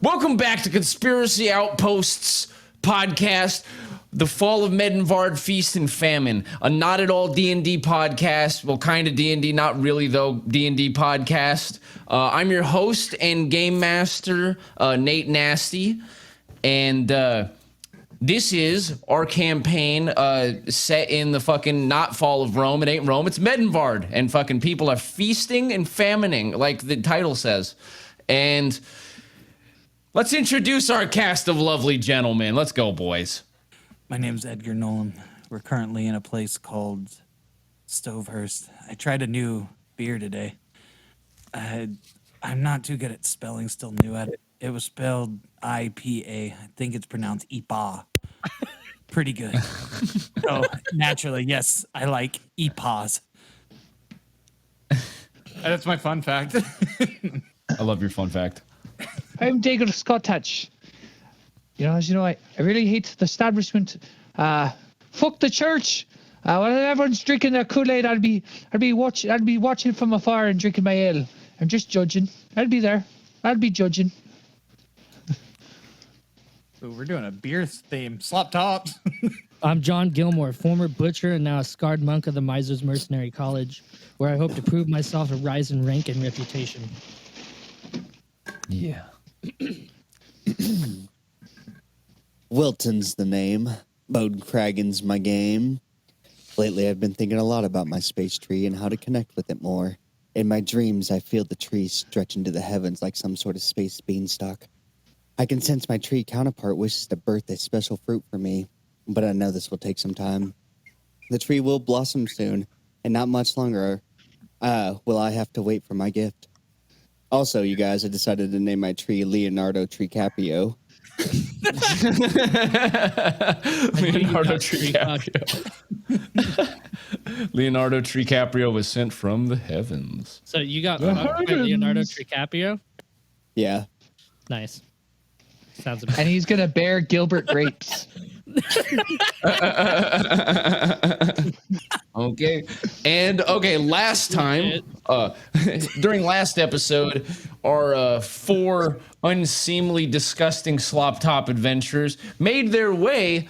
Welcome back to Conspiracy Outposts podcast, The Fall of Medinvard, Feast and Famine, a not at all D&D podcast. Well, kind of D&D, not really though, D&D podcast. I'm your host and game master, Nate Nasty, and this is our campaign set in the fucking not fall of Rome. It ain't Rome, it's Medinvard, and fucking people are feasting and famining, like the title says. And let's introduce our cast of lovely gentlemen. Let's go, boys. My name's Edgar Nolan. We're currently in a place called Stovehurst. I tried a new beer today. I'm not too good at spelling, still new at it. It was spelled IPA. I think it's pronounced IPA. Pretty good. So naturally, yes, I like IPAs. That's my fun fact. I love your fun fact. I'm David Scottatch. As you know, I really hate the establishment. Fuck the church. When everyone's drinking their Kool-Aid, I'll be watching from afar and drinking my ale. I'm just judging. I'll be there. I'll be judging. So we're doing a beer theme. Slop Tops. I'm John Gilmore, former butcher and now a scarred monk of the Misers Mercenary College, where I hope to prove myself a rise in rank and reputation. Yeah. Wilton's the name. Bodencragen's my game. Lately, I've been thinking a lot about my space tree and how to connect with it more. In my dreams, I feel the tree stretch into the heavens like some sort of space beanstalk. I can sense my tree counterpart wishes to birth a special fruit for me, but I know this will take some time. The tree will blossom soon, and not much longer will I have to wait for my gift. Also, you guys, I decided to name my tree Leonardo Tricapio. Leonardo Tricapio. Leonardo Tricapio was sent from the heavens. So you got Leonardo DiCaprio? Yeah. Nice. Sounds amazing. And he's going to bear Gilbert grapes. Okay. And last time, during last episode, our four unseemly, disgusting slop top adventurers made their way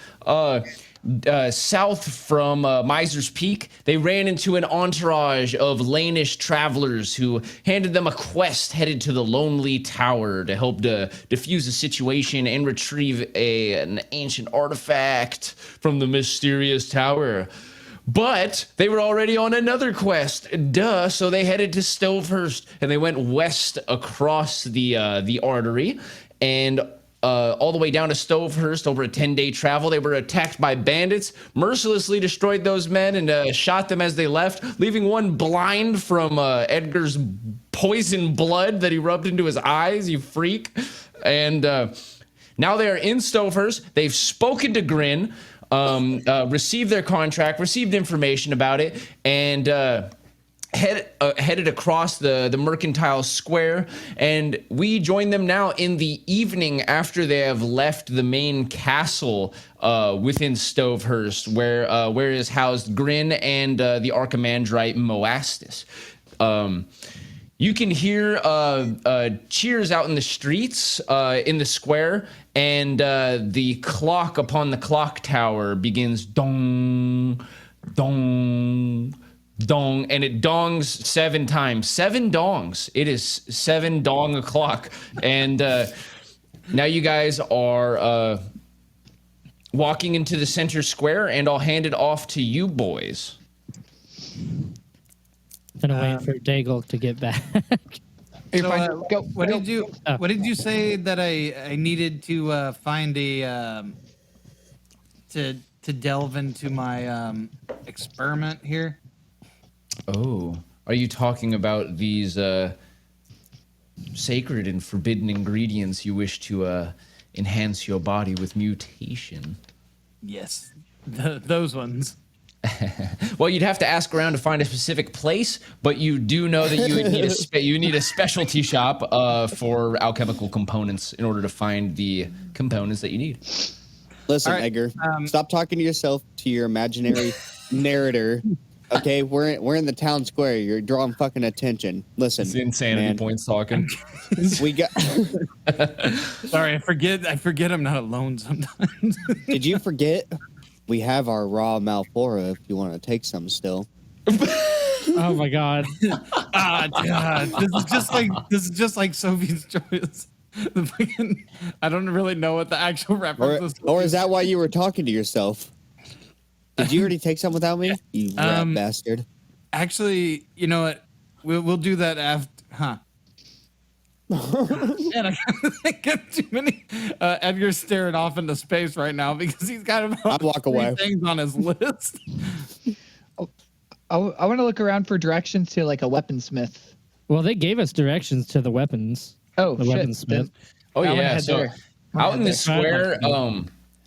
south from Miser's Peak. They ran into an entourage of Lanish travelers who handed them a quest headed to the Lonely Tower to help defuse the situation and retrieve an ancient artifact from the mysterious tower. But they were already on another quest, so they headed to Stovehurst, and they went west across the artery, and all the way down to Stovehurst over a 10-day travel. They were attacked by bandits, mercilessly destroyed those men, and shot them as they left, leaving one blind from Edgar's poison blood that he rubbed into his eyes, you freak. And now they are in Stovehurst. They've spoken to Grin, received their contract, received information about it, and headed across the Mercantile Square, and we join them now in the evening after they have left the main castle within Stovehurst, where is housed Grin and the Archimandrite Moastis. You can hear cheers out in the streets, in the square, and the clock upon the clock tower begins dong, dong, dong, and it dongs 7 times. 7 dongs. It is 7 dong o'clock. And now you guys are walking into the center square, and I'll hand it off to you boys. Gonna wait for Daigle to get back. So, what did you say that I needed to find a to delve into my experiment here? Oh, are you talking about these sacred and forbidden ingredients you wish to enhance your body with mutation? Yes, those ones. Well, you'd have to ask around to find a specific place, but you do know that you would need a specialty shop for alchemical components in order to find the components that you need. Listen, All right, Edgar, stop talking to yourself, to your imaginary narrator. Okay, we're in the town square. You're drawing fucking attention. Listen, It's insanity man, points talking. we got. Sorry, I forget I'm not alone sometimes. Did you forget? We have our raw Malfora if you want to take some still. Oh my god. God, this is just like Sophie's choice. The fucking, I don't really know what the actual reference is. Or is that why you were talking to yourself? Did you already take some without me? You rat bastard. Actually, you know what? We'll do that after, huh? Man, I get too many. Edgar's staring off into space right now because he's got about I'd walk 3 away. things on his list. I want to look around for directions to like a weaponsmith. Well, they gave us directions to the weapons. Oh, The shit. weaponsmith. Oh I wanna yeah, head so there. out in the there. square,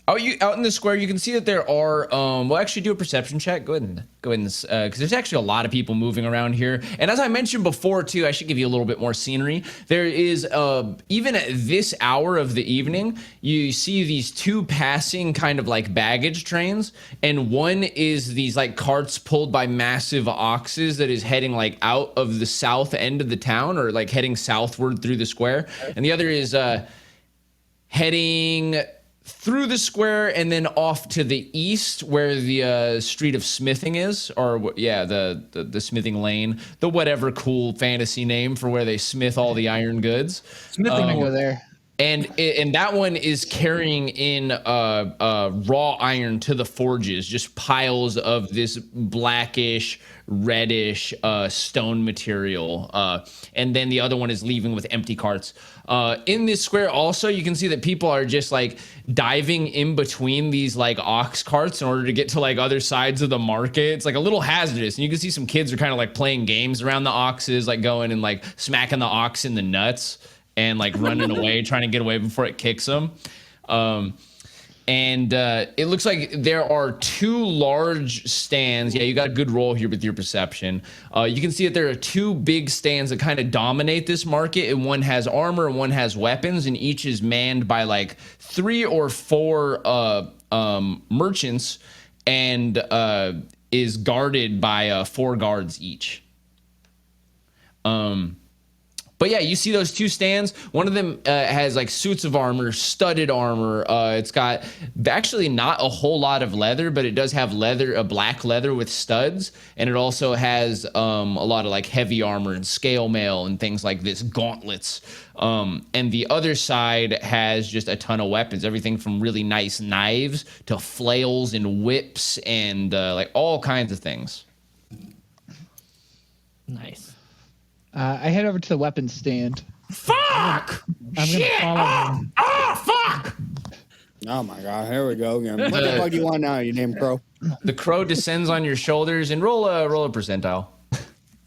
out in the square, you can see that there are. We'll actually do a perception check. Go ahead and because there's actually a lot of people moving around here. And as I mentioned before, too, I should give you a little bit more scenery. There is even at this hour of the evening, you see these 2 passing kind of like baggage trains, and one is these like carts pulled by massive oxes that is heading like out of the south end of the town, or like heading southward through the square, and the other is heading through the square and then off to the east where the street of smithing is, or the smithing lane, the whatever cool fantasy name for where they smith all the iron goods. Smithing go there. And that one is carrying in raw iron to the forges, just piles of this blackish, reddish stone material. And then the other one is leaving with empty carts. In this square also, you can see that people are just like diving in between these like ox carts in order to get to like other sides of the market. It's like a little hazardous. And you can see some kids are kind of like playing games around the oxes, like going and like smacking the ox in the nuts and like running away, trying to get away before it kicks them. And it looks like there are 2 large stands. Yeah, you got a good roll here with your perception. You can see that there are 2 big stands that kind of dominate this market, and one has armor and one has weapons, and each is manned by like 3 or 4 merchants, and is guarded by 4 guards each. But yeah, you see those 2 stands. One of them has like suits of armor, studded armor. It's got actually not a whole lot of leather, but it does have leather, black leather with studs. And it also has a lot of like heavy armor and scale mail and things like this, gauntlets. And the other side has just a ton of weapons, everything from really nice knives to flails and whips and like all kinds of things. Nice. I head over to the weapons stand. Fuck! I'm gonna follow him. Oh, fuck! Oh my god, here we go again. What the fuck do you want now, you damn crow? The crow descends on your shoulders and roll a percentile.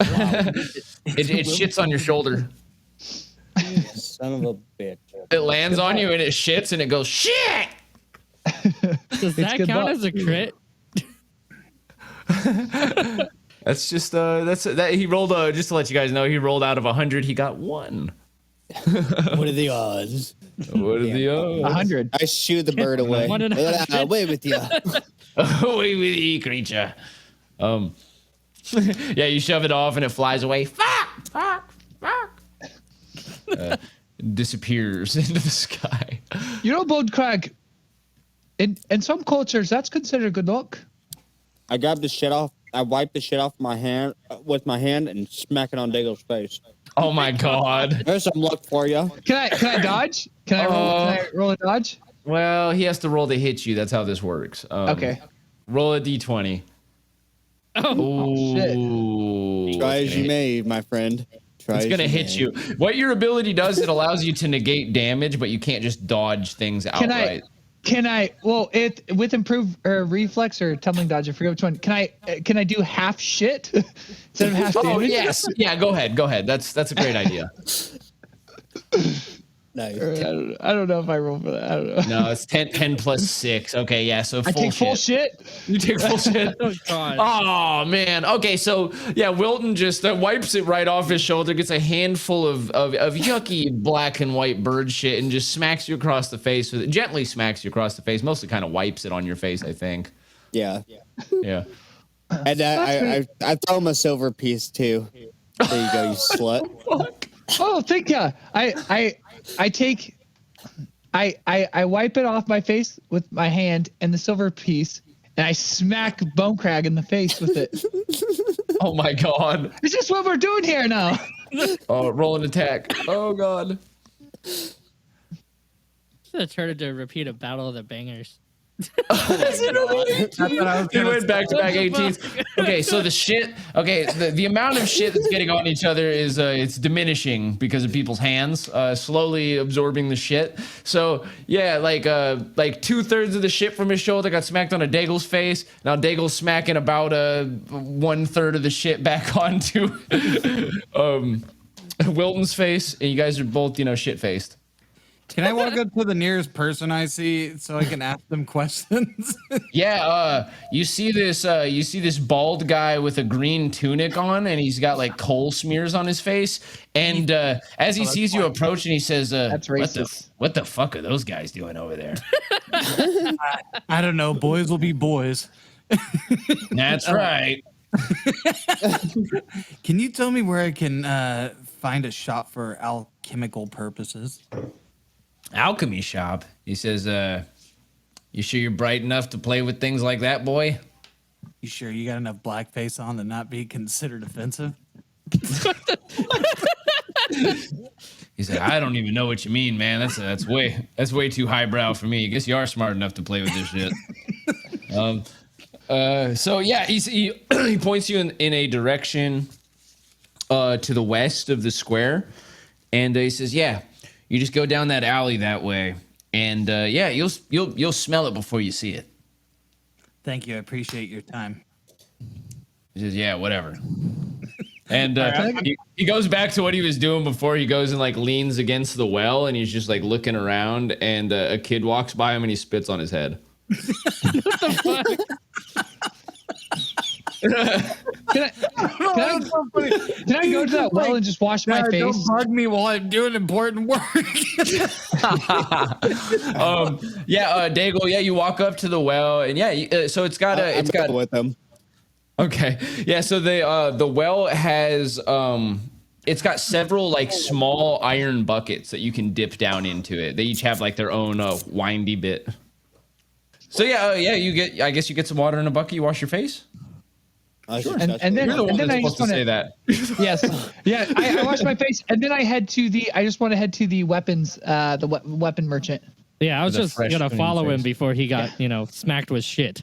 It shits on your shoulder. Son of a bitch. It lands on you and it shits and it goes shit. Does that good count luck. as a crit? That's just that he rolled just to let you guys know, he rolled out of 100, he got 1. What are the odds? What are the odds? 100. I shoo the bird away. One and a half. Away with you. Away with you, creature. Yeah, you shove it off and it flies away. Fuck. Disappears into the sky. You know, Bone Crag, in some cultures, that's considered good luck. I grab the shit off. I wipe the shit off my hand with my hand and smack it on Dago's face. Oh my god. There's some luck for you. Can I dodge? Can I roll a dodge? Well, he has to roll to hit you. That's how this works. Okay. Roll a d20. Oh, shit. Ooh. Try as you may, my friend. It's going to hit you. What your ability does, it allows you to negate damage, but you can't just dodge things outright. Well, with improved reflex or tumbling dodge, I forget which one. Can I do half shit instead of half damage? Oh, yes. Yeah, go ahead. That's a great idea. Nice. I don't know if I roll for that. I don't know. No, it's 10 plus 6. Okay, yeah, so full I take full shit. You take full shit? Oh god. Oh, man. Okay, so, yeah, Wilton just wipes it right off his shoulder, gets a handful of yucky black and white bird shit, and just smacks you across the face with it. Gently smacks you across the face. Mostly kind of wipes it on your face, I think. Yeah. Yeah. And I throw him a silver piece too. There you go, you slut. Oh, thank ya. I wipe it off my face with my hand and the silver piece, and I smack Bone Crag in the face with it. Oh my god. It's just what we're doing here now. Oh, roll an attack. Oh god. Should have turned into a repeat of Battle of the Bangers. He went back to back 18s. Okay, so the amount of shit that's getting on each other is it's diminishing because of people's hands slowly absorbing the shit. So yeah, like 2/3 of the shit from his shoulder got smacked on a Daigle's face. Now Daigle's smacking about 1/3 of the shit back onto Wilton's face, and you guys are both shit faced. Can I walk up to the nearest person I see so I can ask them questions? Yeah, you see this bald guy with a green tunic on, and he's got like coal smears on his face. And as he sees you approach, and he says, That's racist. What the fuck are those guys doing over there?" I don't know. Boys will be boys. That's right. Can you tell me where I can find a shop for alchemical purposes? Alchemy shop. He says, "You sure you're bright enough to play with things like that, boy?" You sure you got enough blackface on to not be considered offensive? He said, "I don't even know what you mean, man. That's way too highbrow for me. I guess you are smart enough to play with this shit." So yeah, he points you in a direction to the west of the square, and he says, "Yeah, you just go down that alley that way, and yeah, you'll smell it before you see it." Thank you. I appreciate your time. He says, "Yeah, whatever." And he goes back to what he was doing before. He goes and like leans against the well, and he's just like looking around, and a kid walks by him, and he spits on his head. What the fuck? Can I go to that well and just wash my face? Don't bug me while I'm doing important work. Daigle, yeah, you walk up to the well, and yeah, so it's got with them. Okay, yeah, so the well has it's got several like small iron buckets that you can dip down into it. They each have like their own windy bit. So I guess you get some water in a bucket. You wash your face. Sure. And then You're the one that's I supposed just to say want that. Yes, yeah. I wash my face, and then I just want to head to the weapons, weapon merchant. Yeah, I was The just fresh gonna clean follow him face. before he got smacked with shit.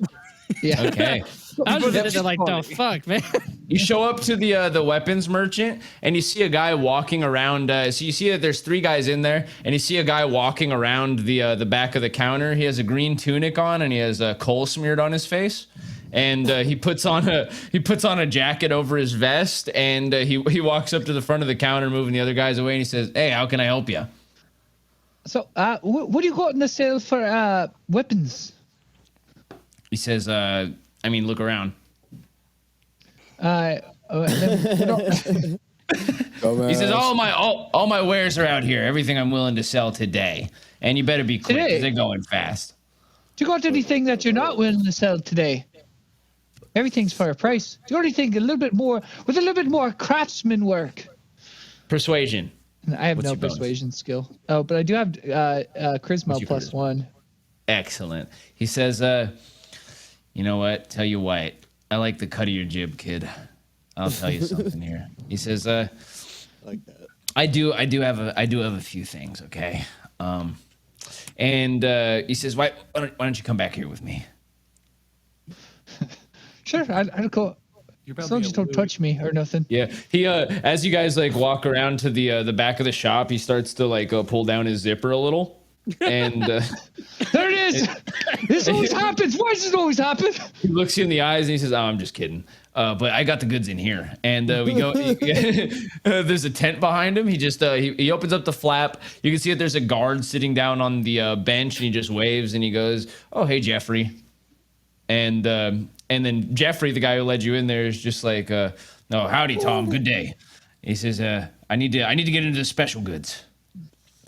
Yeah. Okay. I was just like, the fuck, man. You show up to the weapons merchant, and you see a guy walking around. So you see that there's 3 guys in there, and you see a guy walking around the back of the counter. He has a green tunic on, and he has coal smeared on his face. And he puts on a jacket over his vest, and he walks up to the front of the counter, moving the other guys away, and he says, "Hey, how can I help you?" So, what do you got in the sale for weapons? He says, look around. Then, He says, all my wares are out here. Everything I'm willing to sell today. And you better be quick, Today? because they're going fast. do you got anything that you're not willing to sell today? Everything's for a price. Do you got anything with a little bit more craftsman work? Persuasion. I have What's no your bonus? persuasion skill. Oh, but I do have charisma your plus charisma? 1. Excellent. He says, you know what? Tell you what. I like the cut of your jib, kid. I'll tell you something here. He says, Like that. I do have a few things, okay? And he says, why don't you come back here with me? Sure, I'll go. As long as you don't touch me or nothing. Yeah, he as you guys like walk around to the back of the shop, he starts to like pull down his zipper a little, and There it is. This always happens. Why does it always happen? he looks you in the eyes and he says, "Oh, I'm just kidding, but I got the goods in here." And we go. There's a tent behind him. He just he opens up the flap. You can see that there's a guard sitting down on the bench, and he just waves and he goes, "Oh, hey, Jeffrey," and then Jeffrey, the guy who led you in there, is just like, "No, howdy, Tom. Good day." He says, I need to get into the special goods."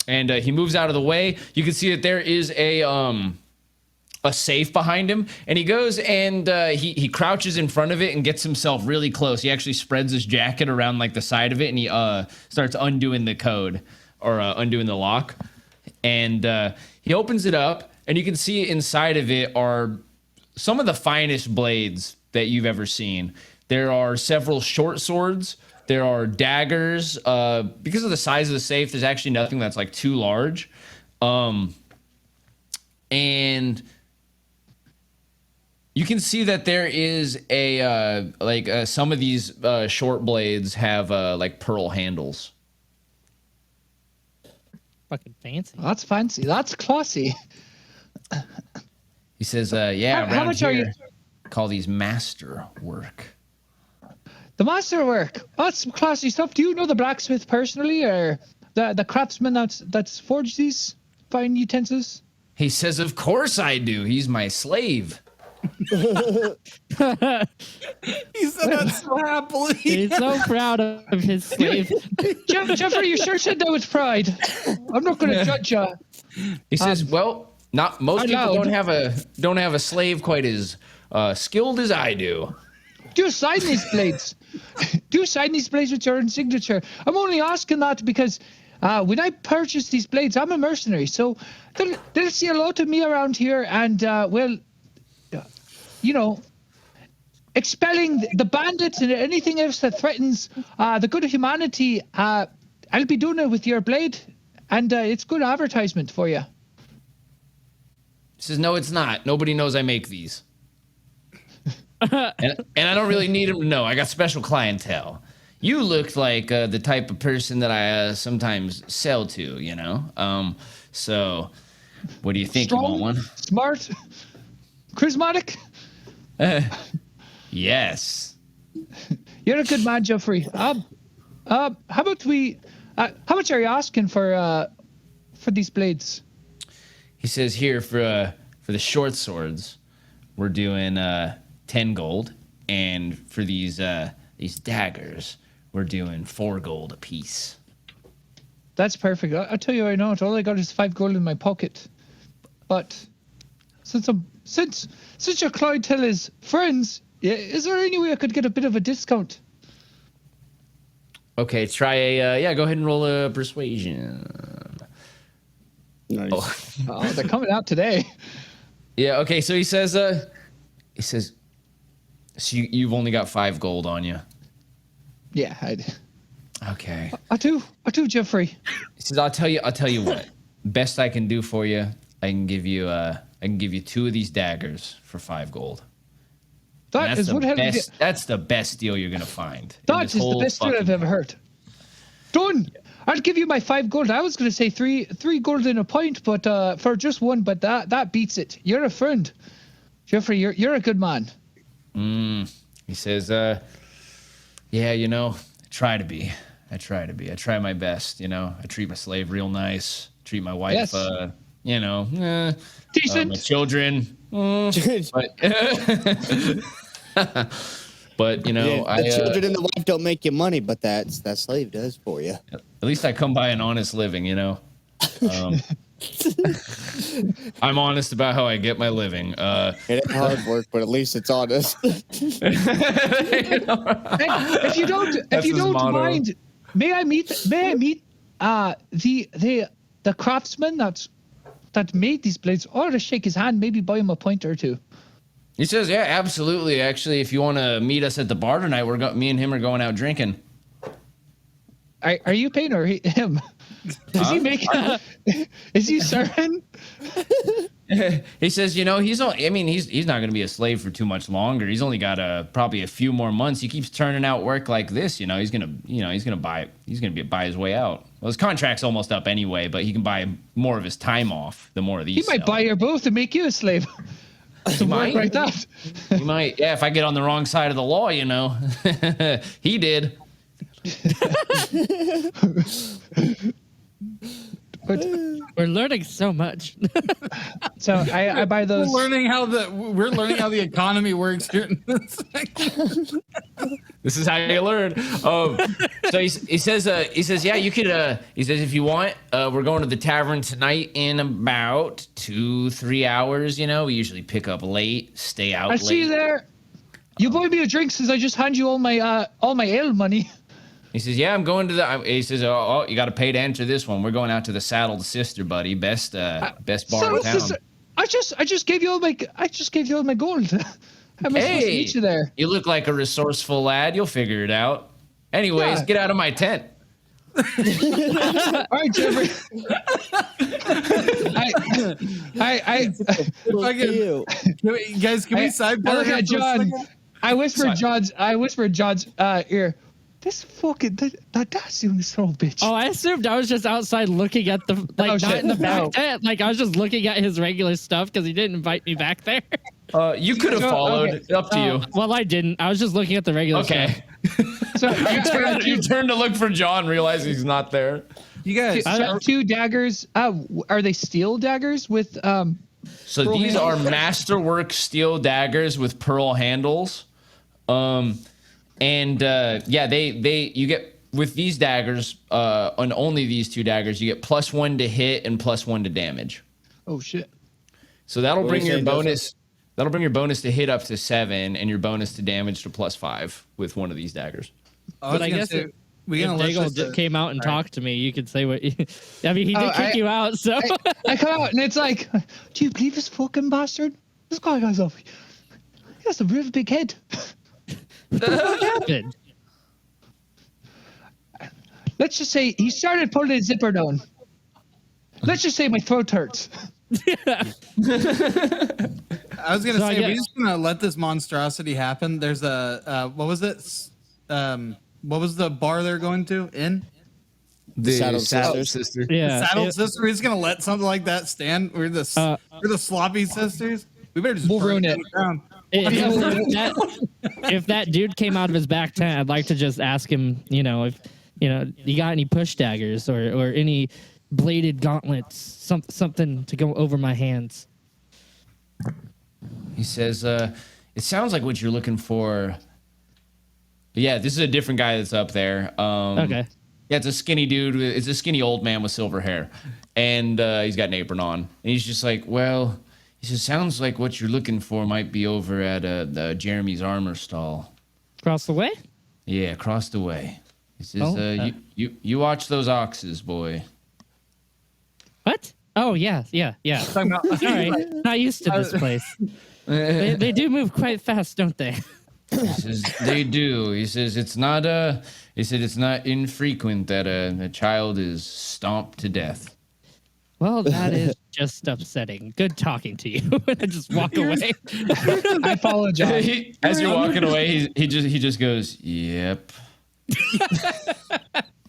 And he moves out of the way. You can see that there is a a safe behind him, and he goes and he crouches in front of it and gets himself really close. He actually spreads his jacket around like the side of it, and he starts undoing the code or undoing the lock, and he opens it up, and you can see inside of it are some of the finest blades that you've ever seen. There are several short swords. There are daggers. Because of the size of the safe, there's actually nothing that's like too large. And you can see that there is a some of these short blades have like pearl handles. Fucking fancy. That's fancy. That's classy. He says, "Yeah, How around much here, are you? call these master work." The masterwork. That's some classy stuff. Do you know the blacksmith personally, or the craftsman that's forged these fine utensils? He says, "Of course I do. He's my slave." He said that so happily. He's so proud of his slave. Jeffrey, you sure said that with pride. I'm not going to judge you. He says, "Well, not most people allowed. don't have a slave quite as skilled as I do." Do you sign these blades? Do you sign these blades with your own signature? I'm only asking that because when I purchase these blades, I'm a mercenary, so they'll see a lot of me around here, and expelling the bandits and anything else that threatens the good of humanity. I'll be doing it with your blade, and it's good advertisement for you. He says, "No, it's not. Nobody knows I make these." and I don't really need him to know. I got special clientele. You looked like the type of person that I sometimes sell to, you know? So what do you think? Strong, you want one? smart, charismatic. Yes. You're a good man, Jeffrey. How about we? How much are you asking for these blades? He says here for the short swords, we're doing 10 gold, and for these daggers, we're doing 4 gold a piece. That's perfect. I'll tell you right now, all I got is 5 gold in my pocket. But since your clientele is friends, is there any way I could get a bit of a discount? Okay, try go ahead and roll a persuasion. Nice. Oh, they're coming out today. Yeah, okay, so he says, so you've only got 5 gold on you. Yeah, Okay. I do, Jeffrey. He says, I'll tell you what. Best I can do for you, I can give you 2 of these daggers for 5 gold. That is what That's the best deal you're gonna find. That is the best deal I've ever heard. Done. I'll give you my 5 gold. I was gonna say three gold in a point, but for just 1. But that beats it. You're a friend, Jeffrey. You're a good man. He says, yeah, you know, I try to be. I try my best, you know. I treat my slave real nice. Treat my wife, Yes. my Decent. children. But you know, Yeah, the children and the wife don't make you money, but that slave does for you. At least I come by an honest living, you know. I'm honest about how I get my living. It ain't hard work, but at least it's honest. If you don't mind, may I meet the craftsman that made these blades, or to shake his hand, maybe buy him a pint or 2. He says, yeah, absolutely. Actually, if you want to meet us at the bar tonight, me and him are going out drinking. Are you paying or him? Is he making? Is he serving? He says, you know, he's not going to be a slave for too much longer. He's only got probably a few more months. He keeps turning out work like this. You know, he's gonna buy his way out. Well, his contract's almost up anyway, but he can buy more of his time off. The more of these, He might buy you both and make you a slave. He might. Like that. He might. Yeah, if I get on the wrong side of the law, you know. He did. But We're learning so much. so I buy those. We're learning how the economy works here. In this section. This is how you learn. So he says, yeah, you could. He says, if you want, we're going to the tavern tonight in about 2-3 hours. You know, we usually pick up late, stay out I late. see you there. You buy me a drink since I just hand you all my ale money. He says, yeah, I'm going to the. He says, oh, you got to pay to enter this one. We're going out to the Saddled Sister, buddy. Best bar in town. I just gave you all my gold. How am I supposed to meet you there? You look like a resourceful lad. You'll figure it out. Anyways, Yeah. get out of my tent. All right, Jeffrey. Guys, can we sidebar? I look here at for a John. second? I whispered John's ear. This fucking that young son of a bitch. Oh, I assumed I was just outside looking at the not shit. in the back No. tent. Like I was just looking at his regular stuff because he didn't invite me back there. You could have Oh, followed. okay. Up to you. Well, I didn't. I was just looking at the regular Okay. stuff. So You turn to look for John, realize he's not there. You guys, two daggers. Are they steel daggers with So Pearl these handles. are masterwork steel daggers with pearl handles. They you get with these daggers, on only these two daggers, you get +1 to hit and +1 to damage. Oh shit. So that'll What bring was your it, bonus. That'll bring your bonus to hit up to 7 and your bonus to damage to +5 with one of these daggers. But I guess we if gonna let Daigle this, came out and talked to me, you could say what. I mean, he did kick you out, so. I come out and it's like, do you believe this fucking bastard? This guy goes off. He has a real big head. What happened? Let's just say he started pulling his zipper down. Let's just say my throat hurts. I was gonna So I say we're guess- just gonna let this monstrosity happen. There's a what was it? What was the bar they're going to? The Saddled Sisters. Yeah. Saddled it- Sister. We're just gonna let something like that stand. We're the sloppy sisters. We better just We'll burn ruin it it. down. If that dude came out of his back tent, I'd like to just ask him, if you got any push daggers or any bladed gauntlets, something to go over my hands. He says, it sounds like what you're looking for. Yeah, this is a different guy that's up there. Okay. Yeah, it's a skinny dude. It's a skinny old man with silver hair. And he's got an apron on. And he's just like, well, he says, sounds like what you're looking for might be over at Jeremy's armor stall. Across the way? Yeah, across the way. He says, Oh, you watch those oxes, boy. What? Oh, yeah. Sorry, not used to this place. They do move quite fast, don't they? He says, they do. He says, it's not infrequent that a child is stomped to death. Well, that is just upsetting. Good talking to you. I just walk away. I follow John. As you're walking away, he just goes, yep.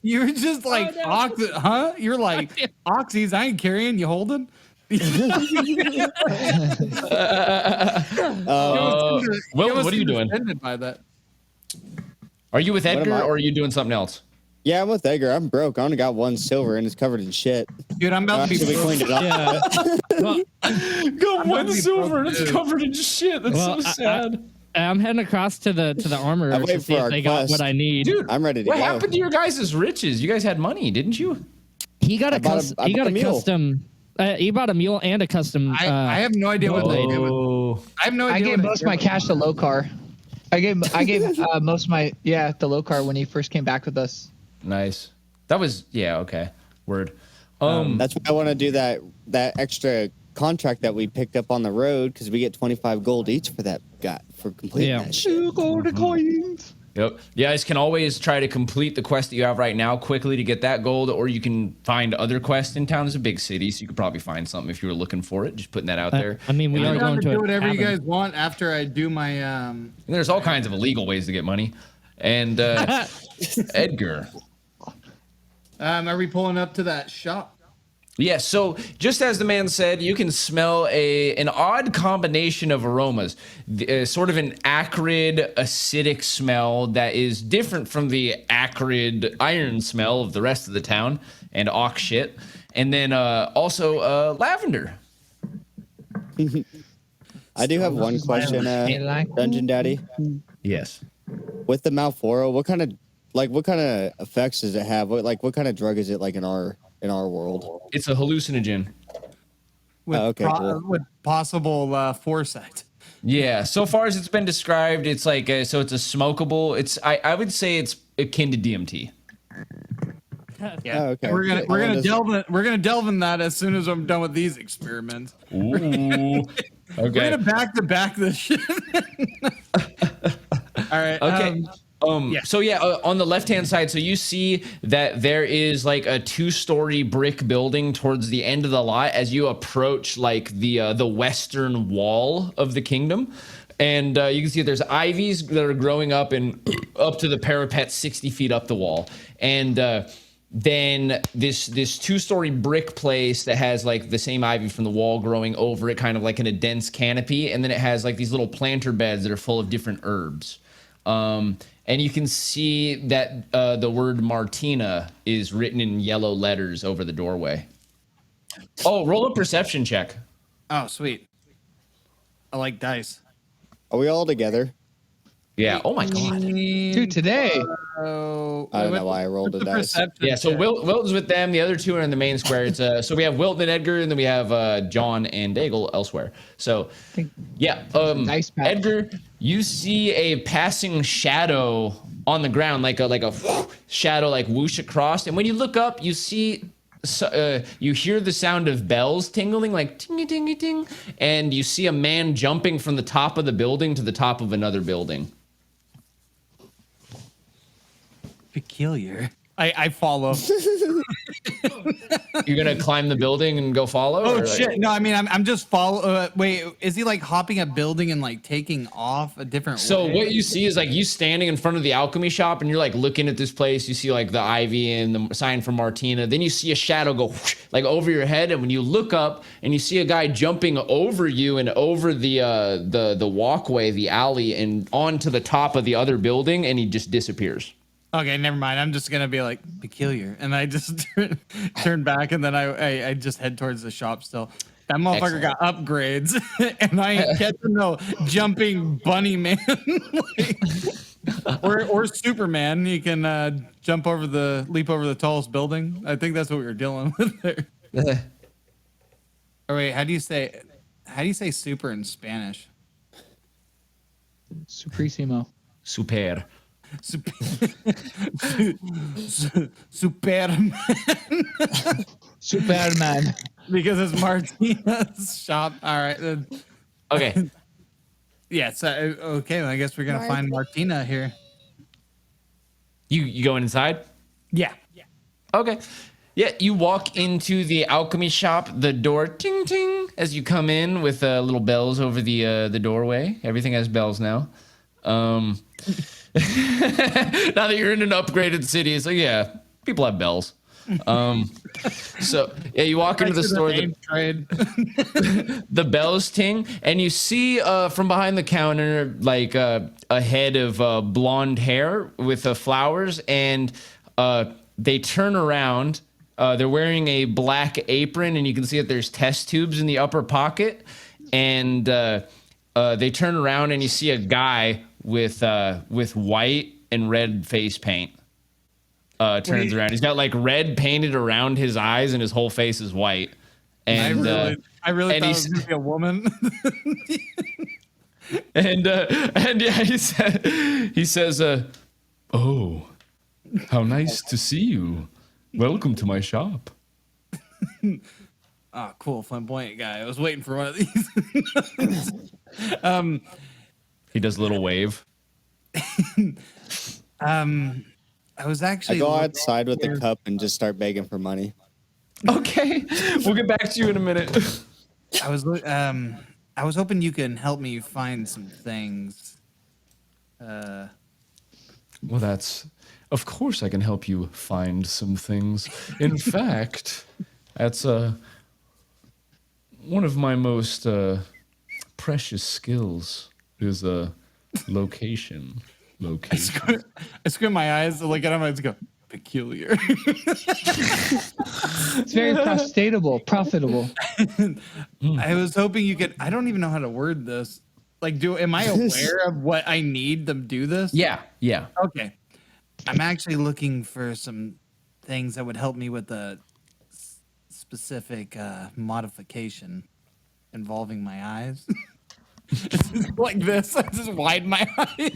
You're just like huh? You're like oxys. I ain't carrying. You holding? Well, what are you doing? Offended by that. Are you with am Edgar I? or are you doing something else? Yeah, I'm with Edgar. I'm broke. I only got 1 silver and it's covered in shit. Dude, I'm about to be Actually, we cleaned it up. Yeah. Well, Got one silver and it's covered in shit. That's Well, I'm heading across to the armorer I'm to waiting see for if our they got quest. what I need. Dude, I'm ready to what go. happened to your guys' riches? You guys had money, didn't you? He got a I bought a- custom. I He got bought a a mule. custom. He bought a mule and a custom. I have no idea what they do. I have no idea. I gave what most they of my do. cash to Lokar. I gave most of my to Lokar when he first came back with us. Nice. That was okay. Word. That's why I want to do that extra contract that we picked up on the road because we get 25 gold each for that guy for completing Yeah. that shit. 2 gold coins. Yep. You guys can always try to complete the quest that you have right now quickly to get that gold, or you can find other quests in town. It's a big city, so you could probably find something if you were looking for it. Just putting that out there. I mean, we I'm are down going to to do a whatever you tavern. guys want after I do my. And there's all kinds of illegal ways to get money. And Edgar. Are we pulling up to that shop? Yes, so just as the man said, you can smell an odd combination of aromas, sort of an acrid, acidic smell that is different from the acrid iron smell of the rest of the town and ox shit. and then also lavender. I do have one question, Dungeon Daddy. Yes. With the Malforo, what kind of effects does it have? What kind of drug is it like in our world? It's a hallucinogen. With, okay, cool. with possible foresight. Yeah. So far as it's been described, it's like so it's a smokable. I would say it's akin to DMT. Yeah. Oh, okay. We're gonna delve in that as soon as I'm done with these experiments. Ooh. We're Okay. gonna back this shit. All right. Okay. yeah. So yeah, on the left-hand side, so you see that there is like a 2-story brick building towards the end of the lot as you approach like the western wall of the kingdom. And you can see there's ivies that are growing up and up to the parapet 60 feet up the wall. And then this 2-story brick place that has like the same ivy from the wall growing over it, kind of like in a dense canopy. And then it has like these little planter beds that are full of different herbs. And you can see that the word Martina is written in yellow letters over the doorway. Oh, roll a perception check. Oh, sweet. I like dice. Are we all together? Yeah. Oh my god. Dude, today. I don't know why I rolled a dice. Yeah. So Wilton's with them. The other two are in the main square. It's so we have Wilton and Edgar, and then we have John and Daigle elsewhere. So yeah. Nice patch. Edgar, you see a passing shadow on the ground, like a shadow, like whoosh across, and when you look up, you see. You hear the sound of bells tingling, like tingy tingy ting, and you see a man jumping from the top of the building to the top of another building. Peculiar. I follow. You're gonna climb the building and go follow? Oh or shit! like... No, I mean I'm just follow. Wait, is he like hopping a building and like taking off a different? So way? what you see is like you standing in front of the alchemy shop, and you're like looking at this place. You see like the ivy and the sign for Martina. Then you see a shadow go whoosh, like over your head, and when you look up and you see a guy jumping over you and over the walkway, the alley, and onto the top of the other building, and he just disappears. Okay, never mind. I'm just gonna be like peculiar, and I just turn back, and then I just head towards the shop. Still, that motherfucker got upgrades, and I ain't catching no jumping bunny man, or Superman. He can leap over the tallest building. I think that's what we were dealing with there. Oh wait, how do you say super in Spanish? Supremo. Super. Superman. Superman. Because it's Martina's shop. All right. Okay. Yeah. So okay. Well, I guess we're gonna find Martina here. You going inside? Yeah. Okay. Yeah, you walk into the alchemy shop. The door ting ting as you come in with little bells over the doorway. Everything has bells now. Now that you're in an upgraded city, so yeah, people have bells. So yeah, you walk into the store. The bells ting, and you see from behind the counter like a head of blonde hair with flowers, and they turn around. They're wearing a black apron, and you can see that there's test tubes in the upper pocket. And they turn around, and you see a guy with white and red face paint. Turns around. He's got like red painted around his eyes, and his whole face is white. And I really thought it was gonna be a woman. and yeah, he says, "Oh, how nice to see you. Welcome to my shop." Oh, cool, flamboyant guy. I was waiting for one of these. He does a little wave. I was actually. I go outside with the cup and just start begging for money. Okay, we'll get back to you in a minute. I was hoping you can help me find some things. Well, of course I can help you find some things. In fact, that's one of my most precious skills is location. I squint my eyes to look at him. I just go, peculiar. It's very profitable. I was hoping you could. I don't even know how to word this. Like, am I aware of what I need to do this? Yeah. Okay. I'm actually looking for some things that would help me with a specific modification involving my eyes. It's just like this. I just widen my eyes.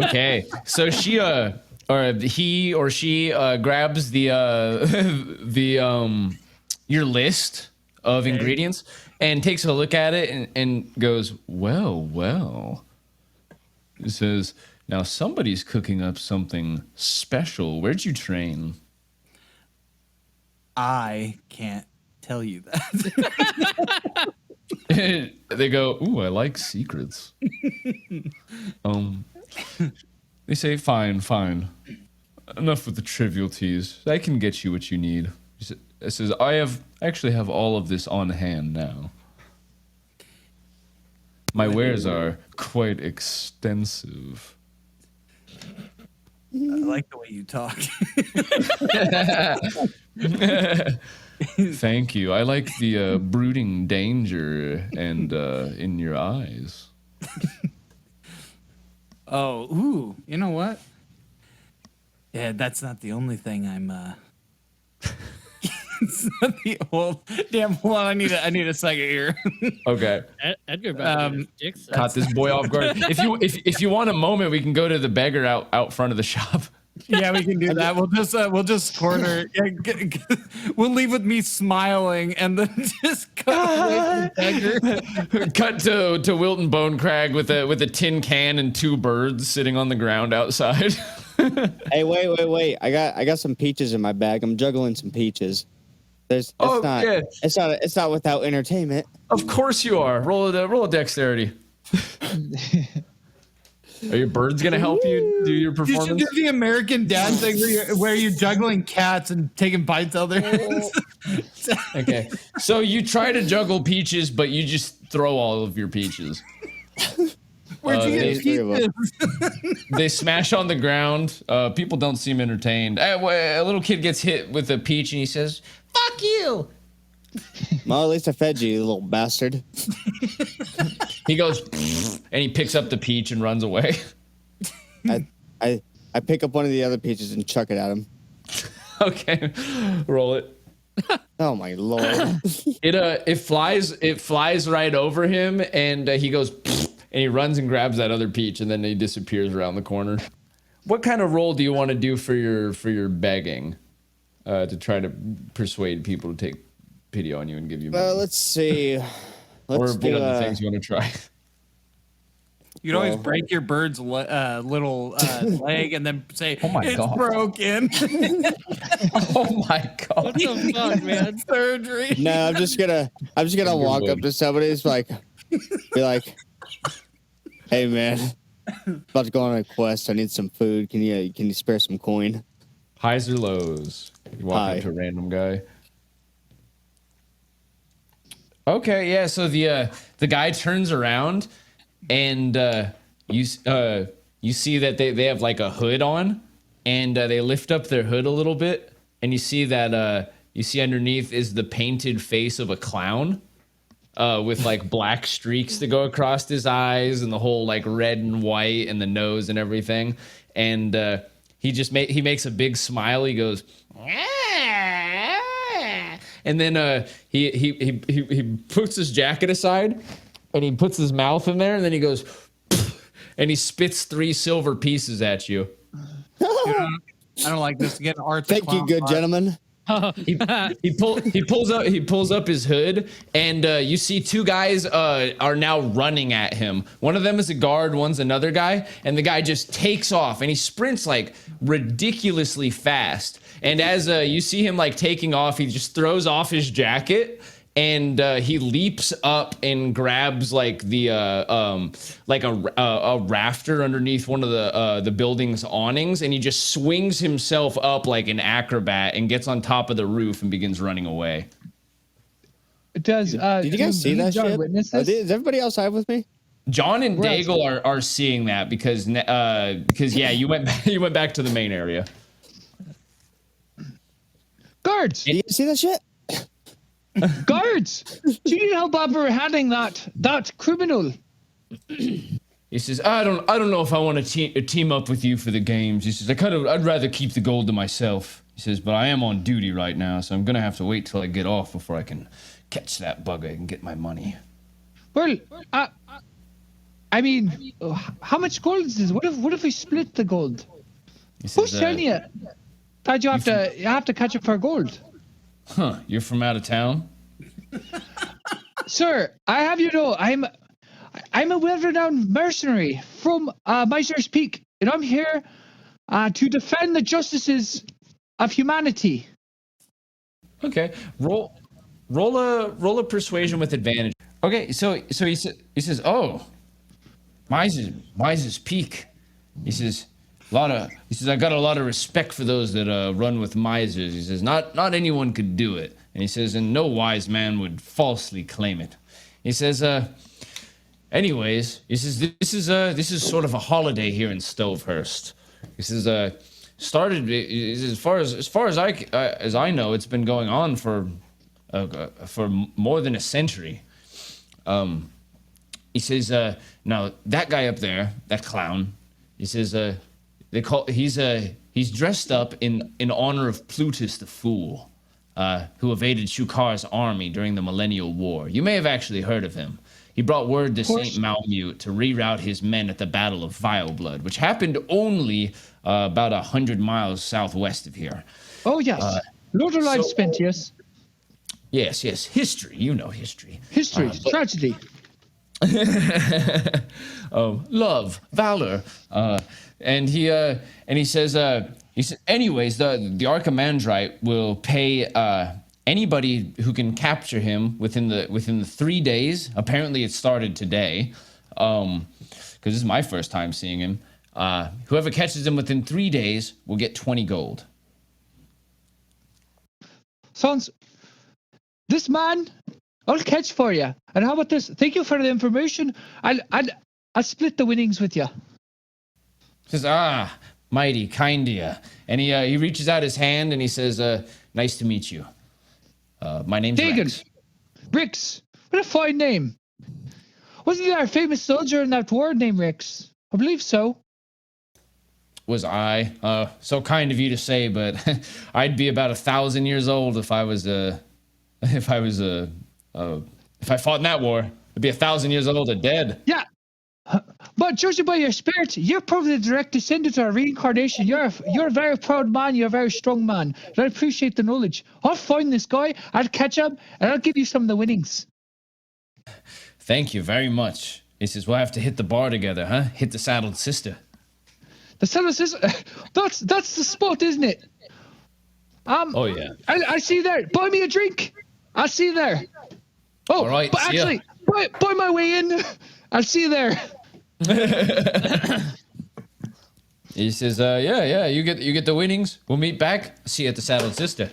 Okay. So she or he or she grabs the your list of ingredients and takes a look at it and goes, well. It says, now somebody's cooking up something special. Where'd you train? I can't tell you that. They go, ooh, I like secrets. They say, fine. Enough with the trivialities. I can get you what you need. It says, I actually have all of this on hand now. My wares are quite extensive. I like the way you talk. Thank you. I like the brooding danger and in your eyes. Oh, ooh, you know what? Yeah, that's not the only thing I'm it's not the old damn hold on, I need a second here. Okay. Edgar about to dicks. Caught this boy off guard. If you want a moment, we can go to the beggar out front of the shop. Yeah, we can do that. We'll just corner. Yeah, we'll leave with me smiling, and then just cut away from Beggar. Cut to Wilton Bonecrag with a tin can and two birds sitting on the ground outside. Hey, wait! I got some peaches in my bag. I'm juggling some peaches. It's not without entertainment. Of course you are. Roll a dexterity. Are your birds gonna help you do your You performance? should do the American Dad thing where you're juggling cats and taking bites out there. Okay, so you try to juggle peaches, but you just throw all of your peaches. Where'd you get peaches? They smash on the ground. People don't seem entertained. A little kid gets hit with a peach and he says, "Fuck you." Well, at least I fed you, you little bastard. He goes and he picks up the peach and runs away. I pick up one of the other peaches and chuck it at him. Okay, roll it. Oh my lord! It flies right over him and he goes and he runs and grabs that other peach and then he disappears around the corner. What kind of role do you want to do for your begging to try to persuade people to take pity on you and give you money? Let's see. Or what other things you want to try? You can always break your bird's little leg and then say, Oh my it's God. broken. Oh my god! What the fuck, man? Surgery. No, I'm just gonna walk up to somebody. It's like, be like, "Hey man, about to go on a quest. I need some food. Can you spare some coin?" Highs or lows? You walk High. up to a random guy. Okay, yeah. So the guy turns around, and you see that they have like a hood on, and they lift up their hood a little bit, and you see that underneath is the painted face of a clown, with like black streaks that go across his eyes, and the whole like red and white, and the nose and everything, and he makes a big smile. He goes. And then he puts his jacket aside, and he puts his mouth in there, and then he goes, and he spits 3 silver pieces at you. I don't like this. Getting art. Thank you, good gentleman. He pulls up his hood, and you see 2 guys are now running at him. One of them is a guard, one's another guy, and the guy just takes off, and he sprints like ridiculously fast. And as you see him like taking off, he just throws off his jacket, and he leaps up and grabs like the like a rafter underneath one of the building's awnings, and he just swings himself up like an acrobat and gets on top of the roof and begins running away. Did Did you guys see that shit? Is everybody outside with me? John and Daigle are seeing that because yeah, you went back to the main area. Guards! Do you see that shit? Guards! Do you need help apprehending that criminal? He says, I don't know if I want to team up with you for the games. He says, I'd rather keep the gold to myself. He says, but I am on duty right now, so I'm gonna have to wait till I get off before I can catch that bugger and get my money. Well, I mean, how much gold is this? What if we split the gold? He says, Who's telling you that you have to catch up for gold? Huh, you're from out of town? Sir, I have you know, I'm a well-renowned mercenary from Miser's Peak, and I'm here to defend the justices of humanity. Okay, roll a persuasion with advantage. Okay, so he says, oh, Miser's Peak. He says, I got a lot of respect for those that run with misers. He says, not anyone could do it. And he says, and no wise man would falsely claim it. He says, anyways, he says, this is sort of a holiday here in Stovehurst. He says, as far as I know, it's been going on for more than a century. He says, now that guy up there, that clown, he says, he's dressed up in honor of Plutus the Fool, who evaded Shukar's army during the Millennial War. You may have actually heard of him. He brought word to Saint Malmute to reroute his men at the Battle of Vileblood, which happened only about 100 miles southwest of here. Oh yes, lot of lives spent. Yes. Yes, history. You know history. History, tragedy. Love, valor, and he says, anyways, the Archimandrite will pay anybody who can capture him within the 3 days. Apparently, it started today, because this is my first time seeing him. Whoever catches him within 3 days will get 20 gold. Sounds. This man, I'll catch for you. And how about this? Thank you for the information. I'll split the winnings with you. Says, mighty kind of you. And he reaches out his hand and he says, nice to meet you. My name's Dagan. Rex. Rex. What a fine name. Wasn't there a famous soldier in that war named Rex? I believe so. Was I? So kind of you to say, but I'd be about 1,000 years old if I fought in that war. I'd be 1,000 years old and dead. Yeah. But judging by your spirit, you're probably the direct descendant of a reincarnation. You're a very proud man. You're a very strong man. And I appreciate the knowledge. I'll find this guy. I'll catch him, and I'll give you some of the winnings. Thank you very much. He says, we'll have to hit the bar together, huh? Hit the saddled sister. The saddled sister. That's the spot, isn't it? Oh yeah. I see you there. Buy me a drink. I'll see you there. Oh, all right, but actually, buy my way in. I'll see you there. He says, yeah, you get the winnings. We'll meet back. See you at the saddled sister.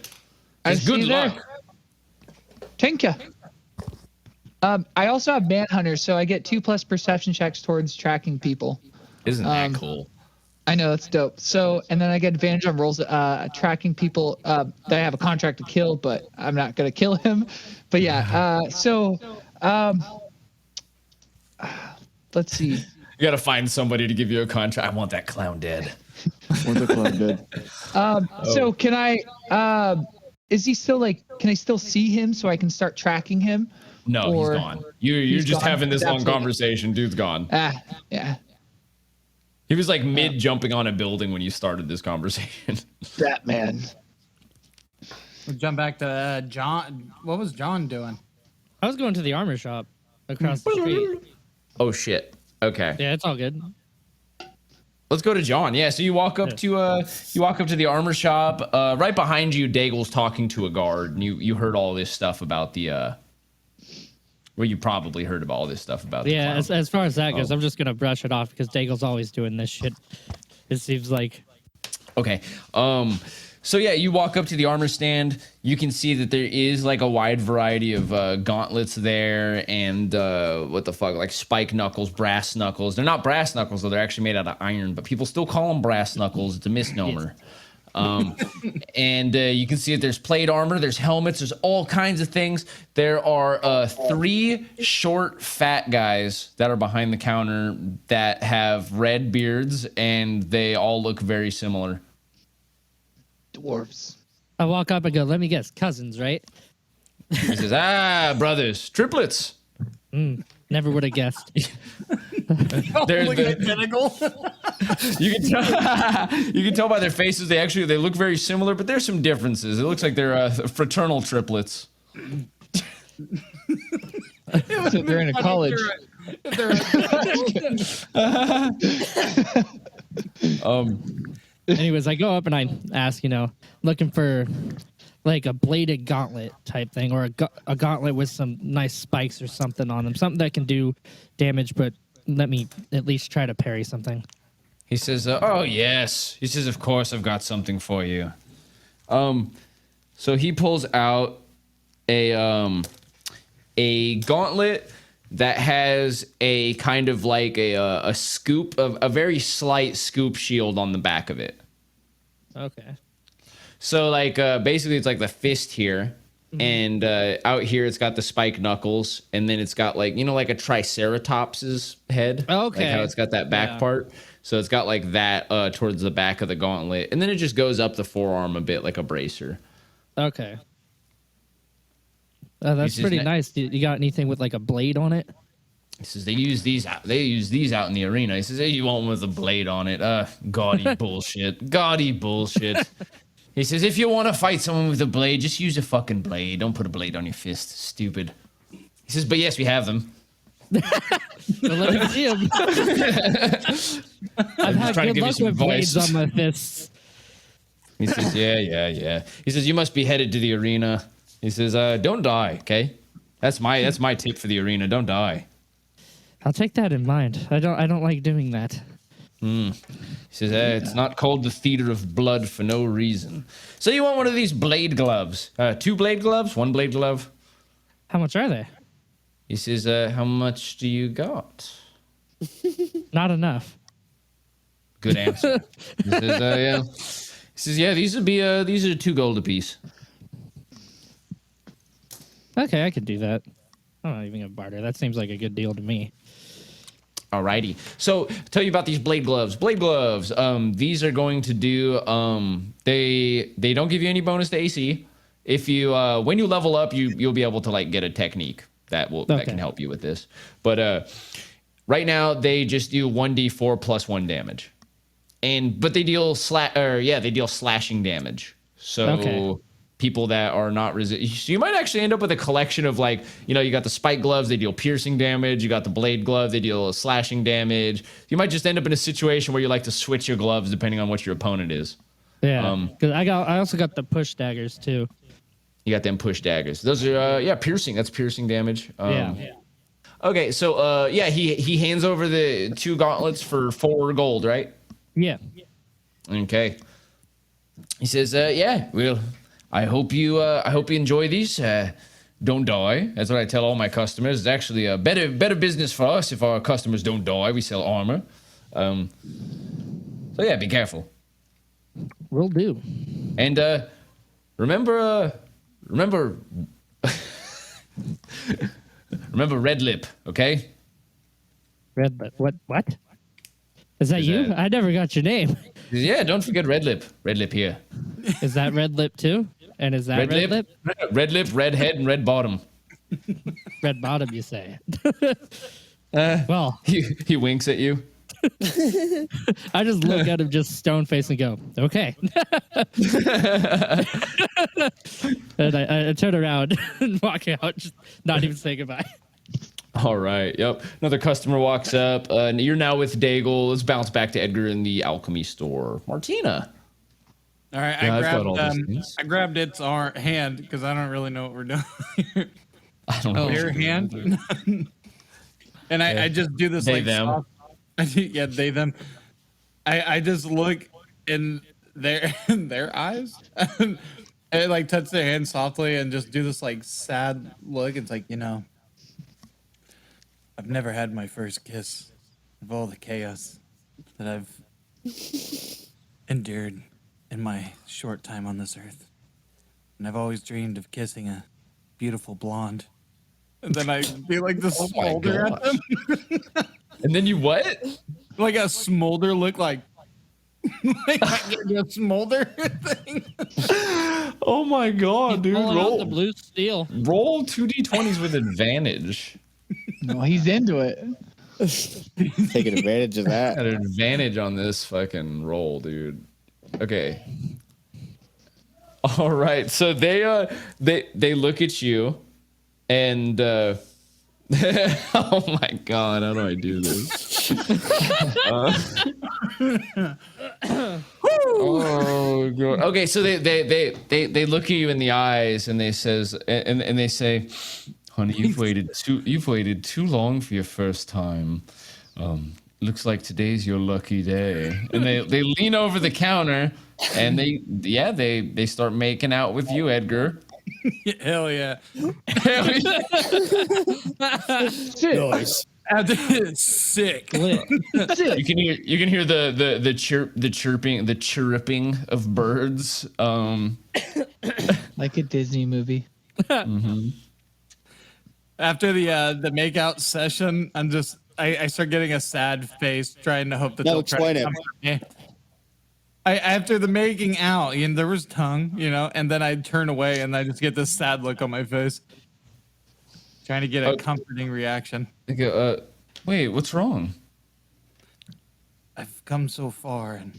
Says, good luck. Thank you. I also have Manhunter, so I get 2+ perception checks towards tracking people. Isn't that cool? I know, that's dope. So, and then I get advantage on rolls tracking people that I have a contract to kill, but I'm not going to kill him. But yeah, let's see. You got to find somebody to give you a contract. I want that clown dead. So can I, is he still can I still see him so I can start tracking him? No, he's gone. You're just gone. having this long conversation. Dude's gone. Yeah. He was mid jumping on a building when you started this conversation. That man. We'll jump back to John. What was John doing? I was going to the armor shop across the street. Oh shit. Okay. Yeah, it's all good. Let's go to John. Yeah, so you walk up to the armor shop. Right behind you, Daigle's talking to a guard. And you heard all this stuff about the well, you probably heard about all this stuff about the clown. as far as that goes, I'm just gonna brush it off because Daigle's always doing this shit. It seems like. Okay. So yeah, you walk up to the armor stand. You can see that there is a wide variety of gauntlets there, and what the fuck, spike knuckles, brass knuckles. They're not brass knuckles though; they're actually made out of iron. But people still call them brass knuckles. It's a misnomer. And you can see that there's plate armor, there's helmets, there's all kinds of things. There are 3 short, fat guys that are behind the counter that have red beards, and they all look very similar. Dwarves. I walk up and go, let me guess, cousins, right? He says, "Ah, brothers, triplets." Never would have guessed. They're- Look they're- at Pinnacle. You can tell. You can tell by their faces. They look very similar, but there's some differences. It looks like they're fraternal triplets. So they're in a college. Anyways, I go up and I ask, looking for like a bladed gauntlet type thing, or a gauntlet with some nice spikes or something on them, something that can do damage, but let me at least try to parry something. He says, "Oh yes." He says, "Of course, I've got something for you." So he pulls out a gauntlet that has a kind of like a scoop of a very slight scoop shield on the back of it. Okay. So like basically it's like the fist here, and out here it's got the spike knuckles, and then it's got like like a triceratops's head. Okay. Like how it's got that back Yeah. part. So it's got like that towards the back of the gauntlet, and then it just goes up the forearm a bit like a bracer. Okay. That's He's just pretty not- nice. You got anything with like a blade on it? He says they use these out in the arena. He says, "Hey, you want one with a blade on it? Gaudy bullshit. Gaudy bullshit." He says, "If you want to fight someone with a blade, just use a fucking blade. Don't put a blade on your fist. Stupid." He says, "But yes, we have them." Well, let me see 'em. I've had trying to good give you luck some with blades advice. on my fists. He says, yeah. He says, "You must be headed to the arena." He says, "Don't die, okay? That's my tip for the arena. Don't die." I'll take that in mind. I don't like doing that. He says, "It's not called the theater of blood for no reason." So you want one of these blade gloves? 2 blade gloves? 1 blade glove? How much are they? He says, "How much do you got?" Not enough. Good answer. He says, "Yeah." He says, "Yeah, these are 2 gold apiece." Okay, I could do that. I'm not even gonna barter. That seems like a good deal to me. Alrighty. So tell you about these blade gloves. Blade gloves. These are going to do. They don't give you any bonus to AC. If you when you level up, you'll be able to like get a technique that Okay. can help you with this. But right now they just do 1d4 plus 1 damage, but they deal slashing damage. So. Okay. People that are not resist. You might actually end up with a collection of like, you got the spike gloves, they deal piercing damage. You got the blade glove, they deal slashing damage. You might just end up in a situation where you like to switch your gloves depending on what your opponent is. Yeah, because I also got the push daggers too. You got them push daggers. Those are piercing. That's piercing damage. Yeah. Okay, so he hands over the 2 gauntlets for 4 gold, right? Yeah. Okay. He says, well, I hope you enjoy these. Don't die. That's what I tell all my customers. It's actually a better business for us if our customers don't die. We sell armor. So yeah, be careful. Will do. And remember remember Red Lip, okay? Red lip. What? Is that Is you? that- I never got your name. Yeah, don't forget Red Lip. Red Lip here. Is that red lip too? And is that red lip? Red Lip, red head, and red bottom. Red bottom, you say? Well, He winks at you. I just look at him, just stone face, and go, okay. And I turn around and walk out, just not even say goodbye. All right. Yep. Another customer walks up. You're now with Daigle. Let's bounce back to Edgar in the alchemy store. Martina. All right, Yeah, I've got all these things. I grabbed its hand because I don't really know what we're doing. I don't know. Their hand, and I just do this They, like them. soft- yeah, they them. I just look in their eyes. I like touch their hand softly and just do this like sad look. It's like, I've never had my first kiss of all the chaos that I've endured. in my short time on this earth. And I've always dreamed of kissing a beautiful blonde. And then I do like the Oh my smolder at them. gosh. And then you what? Like a smolder look like a smolder thing. Oh my god, dude. Pulling out the blue steel. Roll 2d20s with advantage. No, he's into it. Taking advantage of that. Got an advantage on this fucking roll, dude. Okay. All right. So they look at you and oh my god, how do I do this? Oh god. Okay, so they look at you in the eyes and they say, "Honey, you've waited too long for your first time. Looks like today's your lucky day." And they lean over the counter and they start making out with you, Edgar. Hell yeah. Nice. Sick. Lit. You can hear the chirping of birds. Like a Disney movie. After the makeout session, I start getting a sad face, trying to hope that No, they'll try explain to it. comfort me. After the making out, there was tongue, and then I'd turn away and I just get this sad look on my face, trying to get a comforting reaction. I go, wait, what's wrong? I've come so far, and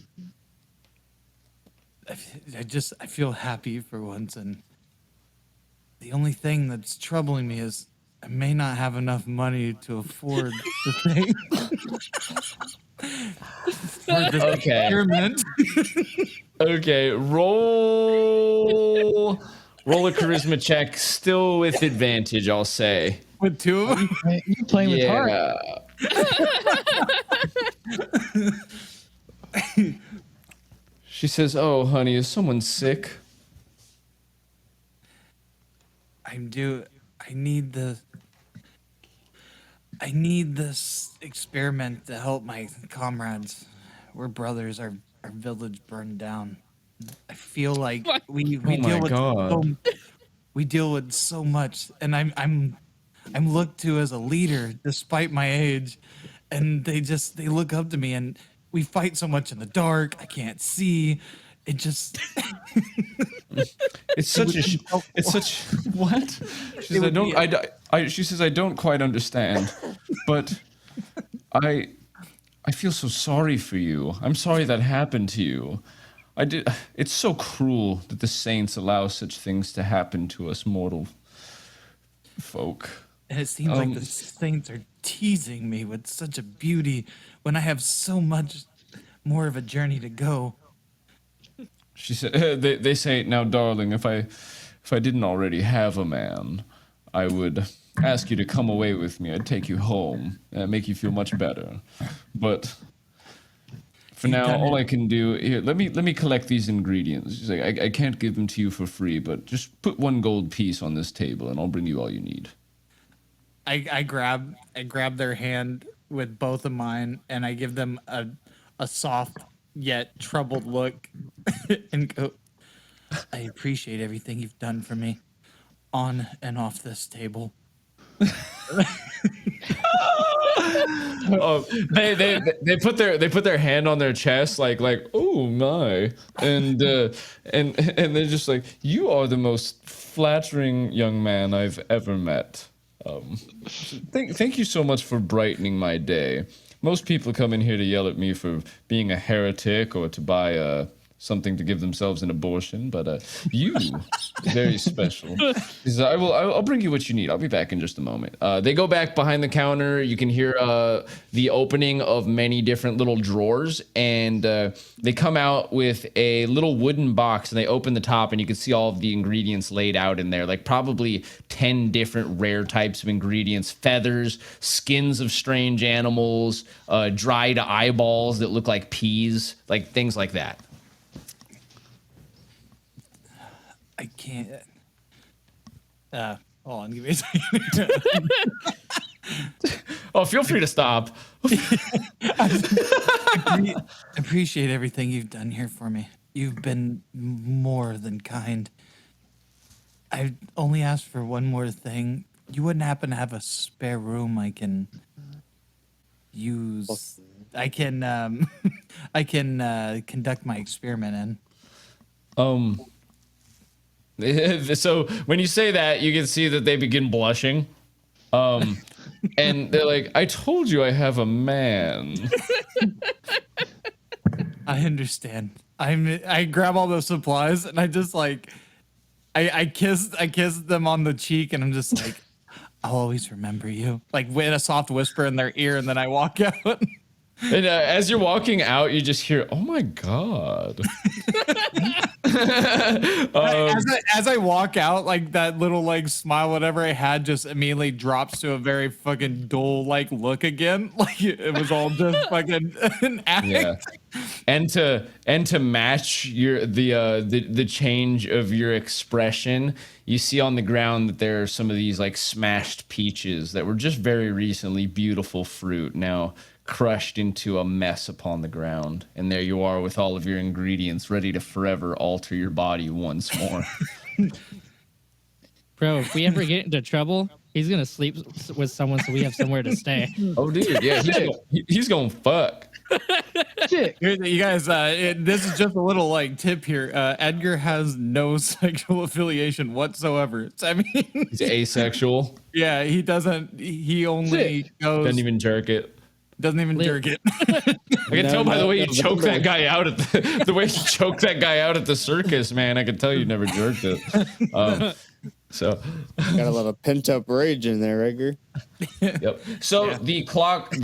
I feel happy for once. And the only thing that's troubling me is I may not have enough money to afford the thing. For this Okay. experiment. Okay, roll a charisma check, still with advantage, I'll say. With two of them. You playing with heart. She says, "Oh, honey, is someone sick?" I need this experiment to help my comrades. We're brothers. Our village burned down. I feel like we my deal with God. we deal with so much, and I'm looked to as a leader despite my age, and they look up to me, and we fight so much in the dark. I can't see. It just It's such what? She says, she says, "I don't quite understand, but I feel so sorry for you. I'm sorry that happened to you. It's so cruel that the saints allow such things to happen to us mortal folk." And it seems like the saints are teasing me with such a beauty when I have so much more of a journey to go. She said, "They say, now, darling, if I didn't already have a man, I would ask you to come away with me. I'd take you home and make you feel much better. But for now, all I can do here, let me collect these ingredients." She's like, I can't give them to you for free, but just put one gold piece on this table, and I'll bring you all you need." I grab their hand with both of mine and I give them a soft yet troubled look and go, I appreciate everything you've done for me on and off this table. They put their hand on their chest like oh my, and they're just like, "You are the most flattering young man I've ever met. Thank you so much for brightening my day. Most people come in here to yell at me for being a heretic or to buy something to give themselves an abortion, but you, very special." He says, I'll bring you what you need. I'll be back in just a moment." They go back behind the counter. You can hear the opening of many different little drawers, and they come out with a little wooden box, and they open the top, and you can see all of the ingredients laid out in there, like probably 10 different rare types of ingredients: feathers, skins of strange animals, dried eyeballs that look like peas, like things like that. I can't. Hold on, give me a second. Oh, feel free to stop. I appreciate everything you've done here for me. You've been more than kind. I only asked for one more thing. You wouldn't happen to have a spare room I can use? I can I can conduct my experiment in. So when you say that, you can see that they begin blushing. And they're like, I told you I have a man. I understand. I grab all those supplies and I just like I kiss them on the cheek and I'm just like, I'll always remember you. Like with a soft whisper in their ear, and then I walk out. And as you're walking out, you just hear, "Oh my god!" As I walk out, like that little like smile, whatever I had, just immediately drops to a very fucking dull like look again. Like it was all just fucking an act. Yeah. And to match the change of your expression, you see on the ground that there are some of these like smashed peaches that were just very recently beautiful fruit, now crushed into a mess upon the ground. And there you are with all of your ingredients ready to forever alter your body once more. Bro, if we ever get into trouble, he's gonna sleep with someone so we have somewhere to stay. Oh, dude, yeah, he's going fuck. Shit. You guys, this is just a little like tip here. Edgar has no sexual affiliation whatsoever. I mean, He's asexual. yeah, he doesn't. He only goes. Doesn't even jerk it. Doesn't even jerk it. I can tell by the way you choked that guy out at the way you choked that guy out at the circus, man. I can tell you never jerked it. So Got a lot of pent up rage in there, Edgar. yep. So the clock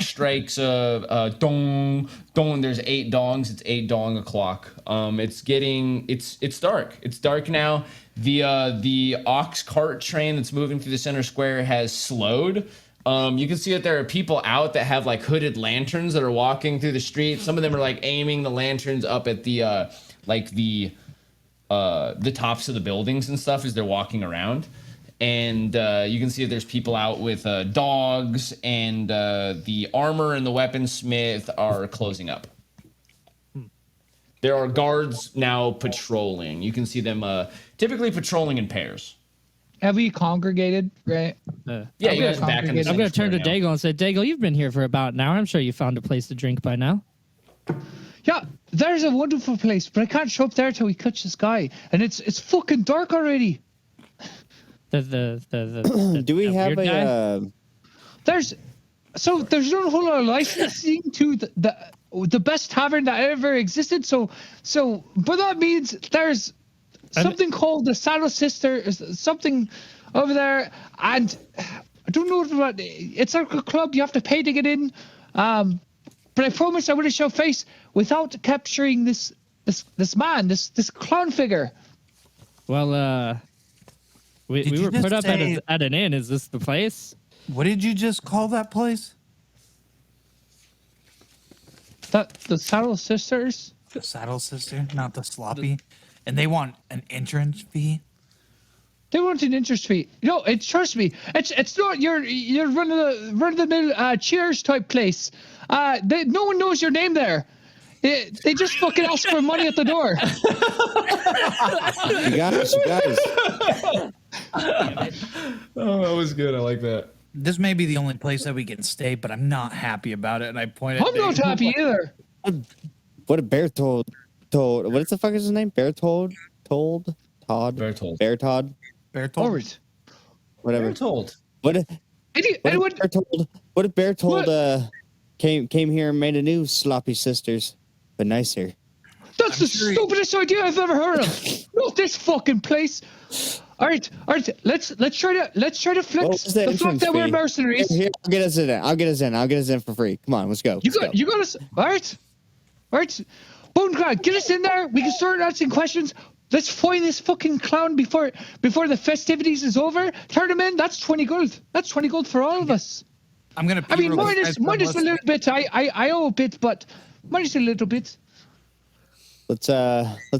strikes dong dong. There's 8 dongs. It's 8 dong o'clock. It's dark. It's dark now. The ox cart train that's moving through the center square has slowed. You can see that there are people out that have like hooded lanterns that are walking through the street. Some of them are like aiming the lanterns up at the tops of the buildings and stuff as they're walking around. And you can see that there's people out with dogs, and the armor and the weaponsmith are closing up. There are guards now patrolling. You can see them typically patrolling in pairs. Have we congregated, right? Yeah, you guys are back in the I'm gonna turn to now. Dago and say, Dago, you've been here for about an hour. I'm sure you found a place to drink by now. Yeah, there's a wonderful place, but I can't show up there till we catch this guy, and it's fucking dark already. Do we have weird guy? a? There's no whole lot of licensing to the best tavern that ever existed. So, but that means there's something called the Saddle Sister, something over there, and I don't know what it's like a club. You have to pay to get in. But I promised I wouldn't show face without capturing this man, this clown figure. Well, we Did you were just put up say- at an inn. Is this the place? What did you just call that place? The Saddle Sisters. The Saddle Sister, not the Sloppy. And they want an entrance fee. They want an interest fee. No, trust me. It's not your run of the mill Cheers type place. No one knows your name there. They just fucking ask for money at the door. You guys. Oh, that was good. I like that. This may be the only place that we can stay, but I'm not happy about it. And I point at I'm not Dave. happy either. What a bear told. What the fuck is his name? Bear told. Todd. Bertold. Bear Todd. Bertolt. Forward. Whatever. Bertold. What if Anyone? Bear told? What if Bear told? Came here and made a new Sloppy Sisters, but nicer. That's the stupidest idea I've ever heard of. Not this fucking place. All right. Let's try to What flex was the the fact entrance that we're fee? mercenaries. Here, I'll get us in. I'll get us in for free. Come on, let's go. You got us. All right. Bone Crag, get us in there. We can start answering questions. Let's find this fucking clown before the festivities is over. Turn him in. That's 20 gold. That's 20 gold for all of us. I'm gonna. I mean, pee real fast, minus a unless- little bit. I owe a bit, but minus a little bit. Let's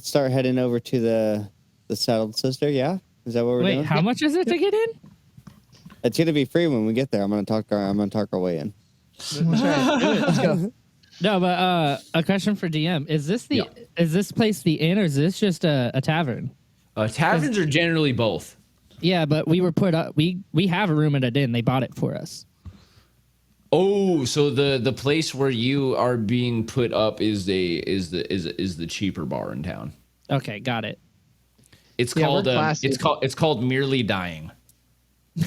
start heading over to the Saddled Sister. Yeah, is that what we're Wait, doing? how much is it to get in? It's gonna be free when we get there. I'm gonna talk our way in. That's right. Do it. Let's go. No, but a question for DM: Is this place the inn, or is this just a tavern? Taverns are generally both. Yeah, but we were put up. We have a room at an inn. They bought it for us. Oh, so the place where you are being put up is the cheaper bar in town. Okay, got it. It's Yeah, called we're classy. it's called Merely Dying.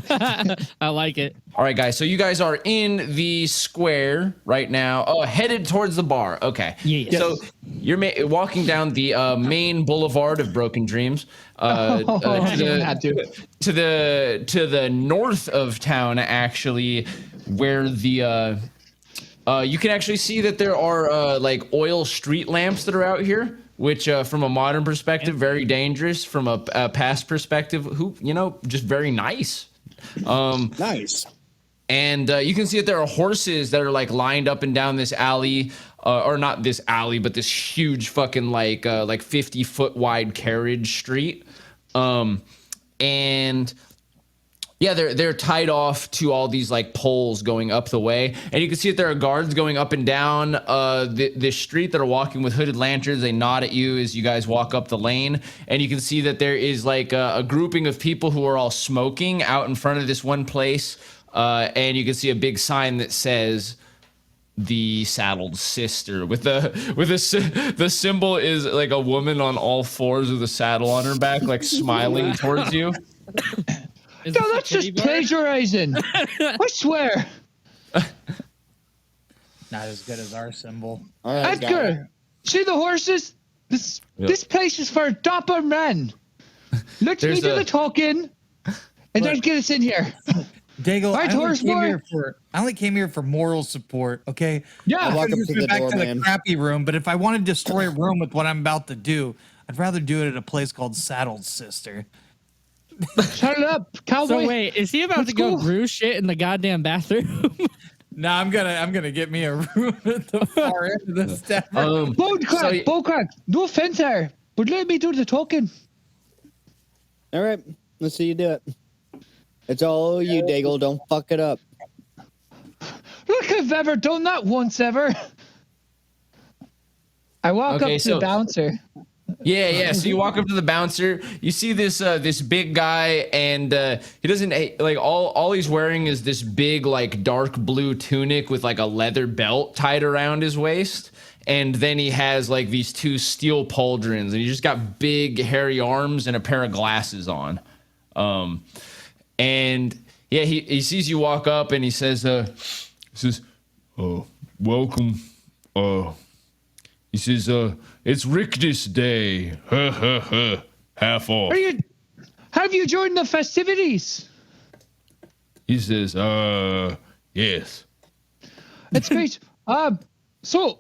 I like it. All right, guys. So you guys are in the square right now. Oh, headed towards the bar. Okay. Yes. So you're walking down the main boulevard of Broken Dreams. Had to. To the north of town, actually, where the you can actually see that there are like oil street lamps that are out here, which from a modern perspective, very dangerous. From a past perspective, just very nice. Nice. And you can see that there are horses that are like lined up and down this alley, or not this alley, but this huge fucking like 50-foot wide carriage street. And yeah, they're tied off to all these like poles going up the way, and you can see that there are guards going up and down this street that are walking with hooded lanterns. They nod at you as you guys walk up the lane, and you can see that there is like a grouping of people who are all smoking out in front of this one place, and you can see a big sign that says "The Saddled Sister" the symbol is like a woman on all fours with a saddle on her back, like smiling towards you. Is No, this a that's titty just bar? plagiarizing. I swear. Not as good as our symbol. All right, guys. Edgar, see the horses? This place is for dapper men. Let me There's do a- the talking, and then get us in here. Daigle, Right, horse boy? I only came here for moral support. Okay. Yeah. I'll walk up to the back door, to the man. crappy room, but if I want to destroy a room with what I'm about to do, I'd rather do it at a place called Saddled Sister. Shut it up, cowboy. So wait, is he about Let's to go go. brew shit in the goddamn bathroom? No, I'm gonna get me a room at the far end of this tavern. Bone crack, So- bone crack. No offense there, but let me do the talking. All right, let's see you do it. It's all you, Daigle. Don't fuck it up. Look, I've ever done that once ever. I walk Okay, up to so- the bouncer. Yeah. So you walk up to the bouncer. You see this big guy, and he doesn't like all he's wearing is this big like dark blue tunic with like a leather belt tied around his waist, and then he has like these two steel pauldrons, and he just got big hairy arms and a pair of glasses on. And yeah, he sees you walk up, and he says, "Welcome." He says, "It's Rictus Day. Half off." Have you joined the festivities? He says, yes. It's great. So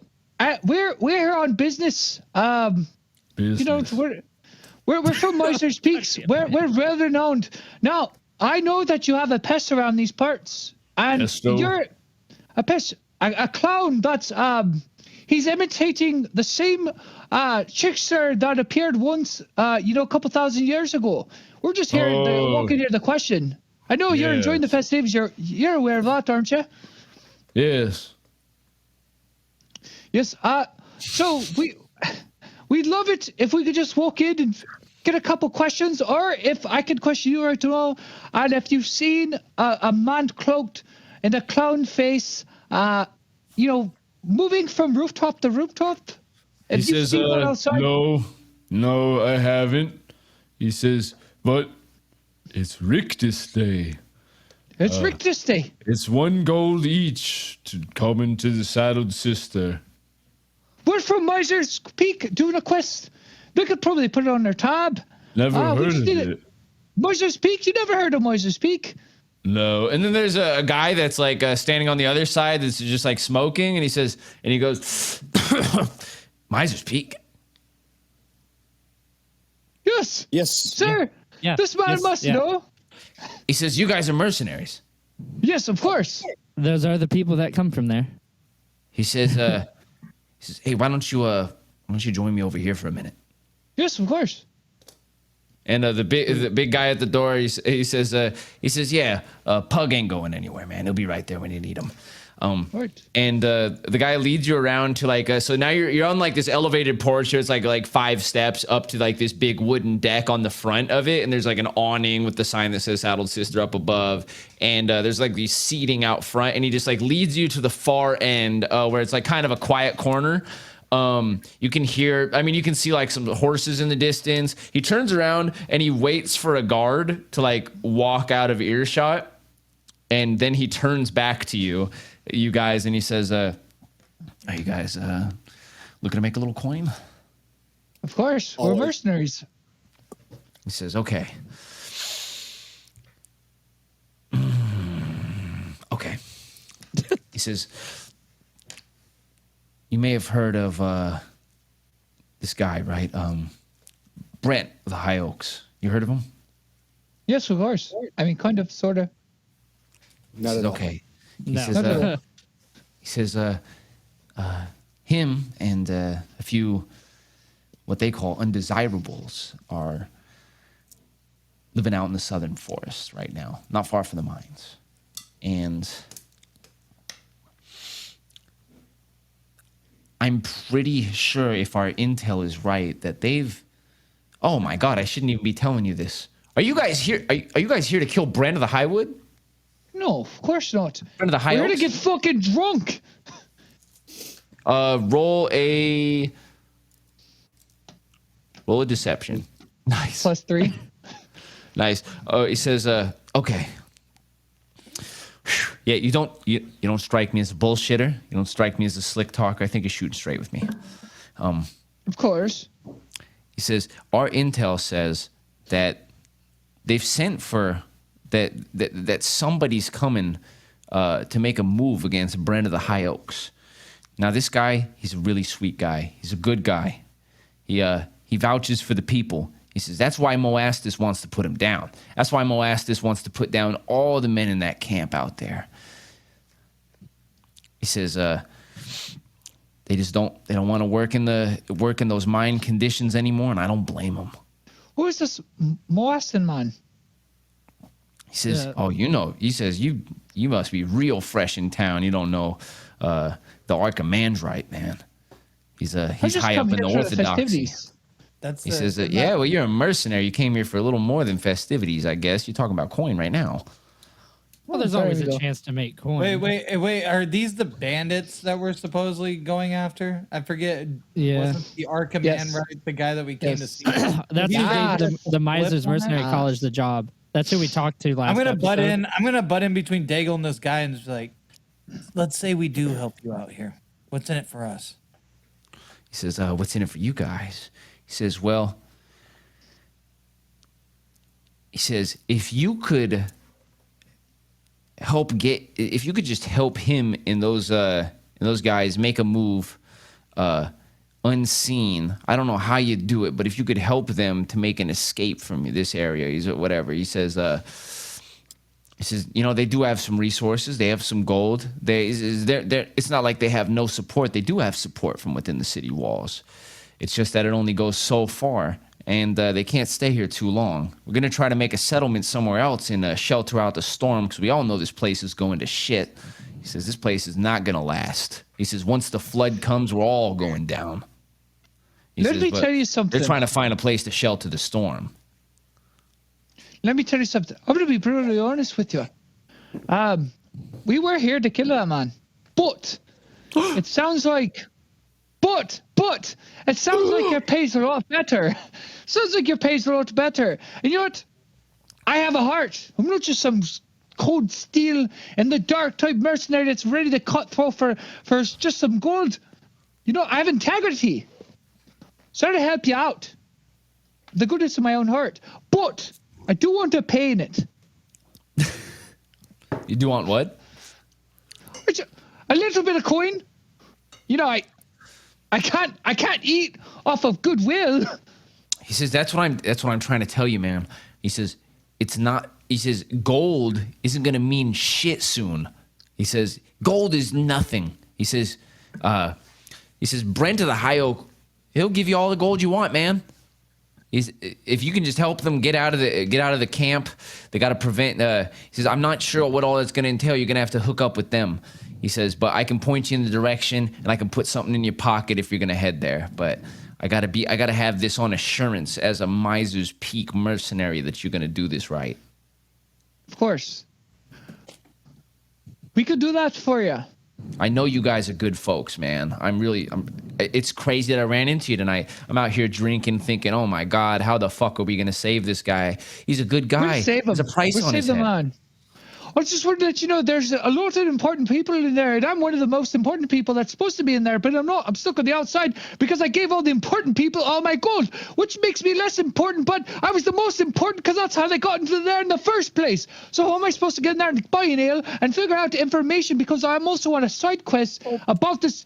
we're on business. You know, we're from Miser's Peaks. We're well renowned. Now, I know that you have a pest around these parts, and Pesto? you're a pest, a clown that's he's imitating the same trickster that appeared once, a couple thousand years ago. We're just here walking here the question. I know you're enjoying the festivities. You're aware of that, aren't you? Yes. Yes. So we'd love it if we could just walk in and get a couple questions, or if I could question you right now, and if you've seen a man cloaked in a clown face, moving from rooftop to rooftop. If He you've says, seen one outside, no, I haven't. He says, but it's Rictus Day. it's Rick this day. It's 1 gold each to come into the Saddled Sister. We're from Miser's Peak doing a quest. They could probably put it on their tab. Never we heard just of did it. Miser's Peak? You never heard of Miser's Peak? No. And then there's a guy that's like standing on the other side that's just like smoking, and he goes, Miser's Peak. Yes. Yes. Sir, Yeah. this man Yes, must yeah. know. He says, you guys are mercenaries. Yes, of course. Those are the people that come from there. He says, hey, why don't you join me over here for a minute? Yes, of course. And the big guy at the door, he says, yeah, Pug ain't going anywhere, man. He'll be right there when you need him. Right. And the guy leads you around to like so now you're on like this elevated porch. There's like 5 steps up to like this big wooden deck on the front of it, and there's like an awning with the sign that says Saddled Sister up above, and there's like these seating out front, and he just like leads you to the far end where it's like kind of a quiet corner. You can hear, I mean, you can see like some horses in the distance. He turns around and he waits for a guard to like walk out of earshot, and then he turns back to you guys, and he says, are you guys looking to make a little coin? Of course, we're mercenaries. He says, okay. Okay. He says, you may have heard of this guy, right? Brent of the High Oaks. You heard of him? Yes, of course. I mean, kind of, sort of. Not at all. Okay. He No. says, him and a few what they call undesirables are living out in the southern forest right now, not far from the mines. And I'm pretty sure, if our intel is right, that they've... Oh my God, I shouldn't even be telling you this. Are you guys here? Are you guys here to kill Brand of the Highwood? No, of course not. Brand of the High We're here to Oaks? get fucking drunk. Roll a deception. Nice. +3. Nice. He says, okay. Yeah, you don't strike me as a bullshitter. You don't strike me as a slick talker. I think you're shooting straight with me. Of course. He says, our intel says that they've sent for that somebody's coming to make a move against Brent of the High Oaks. Now, this guy, he's a really sweet guy. He's a good guy. He vouches for the people. He says, that's why Moastis wants to put him down. That's why Moastis wants to put down all the men in that camp out there. He says, they don't want to work in those mine conditions anymore, and I don't blame them. Who is this Moastin man? He says, Yeah. he says, you must be real fresh in town. You don't know the Archimandrite, man. He's I just high come up in the here for Orthodoxy. festivities. That's He says that, yeah, well, you're a mercenary. You came here for a little more than festivities, I guess. You're talking about coin right now. Well, there's There always we a go. chance to make coin. Wait. Are these the bandits that we're supposedly going after? I forget. Yeah. Wasn't the Arkham Yes. man right? The guy that we came to Yes. see. That's Yeah. who gave the Miser's Flip on Mercenary that? College the job. That's who we talked to last I'm gonna butt episode. in. I'm gonna butt in between Daigle and this guy and just be like, let's say we do help you out here. What's in it for us? He says, what's in it for you guys? He says, well, if you could just help him and those guys make a move unseen. I don't know how you do it, but if you could help them to make an escape from this area, he says, they do have some resources. They have some gold. It's not like they have no support. They do have support from within the city walls. It's just that it only goes so far, and they can't stay here too long. We're going to try to make a settlement somewhere else and shelter out the storm, because we all know this place is going to shit. He says, this place is not going to last. He says, once the flood comes, we're all going down. Let me "But tell you something. They're trying to find a place to shelter the storm." Let me tell you something. I'm going to be brutally honest with you. We were here to kill that man. But it sounds like... But it sounds like your pays a lot better. Sounds like your pays a lot better. And you know what? I have a heart. I'm not just some cold steel in the dark type mercenary that's ready to cut throat for just some gold. You know, I have integrity. Sorry to help you out. The goodness of my own heart. But I do want a pay in it. You do want what? A little bit of coin. You know, I can't eat off of goodwill. He says, that's what I'm trying to tell you, man. He says, gold isn't going to mean shit soon. He says, gold is nothing. He says, Brent of the High Oak, he'll give you all the gold you want, man. If you can just help them get out of the camp, they got to prevent. He says, I'm not sure what all that's going to entail. You're going to have to hook up with them. He says, but I can point you in the direction and I can put something in your pocket if you're gonna head there. But I gotta have this on assurance as a Miser's Peak mercenary that you're gonna do this right. Of course. We could do that for you. I know you guys are good folks, man. It's crazy that I ran into you tonight. I'm out here drinking, thinking, oh my God, how the fuck are we gonna save this guy? He's a good guy. We'll save him. There's a price We'll on save his the head. man. I just wanted to let you know there's a lot of important people in there, and I'm one of the most important people that's supposed to be in there, but I'm not. I'm stuck on the outside because I gave all the important people all my gold, which makes me less important, but I was the most important because that's how they got into there in the first place. So how am I supposed to get in there and buy an ale and figure out the information, because I'm also on a side quest about this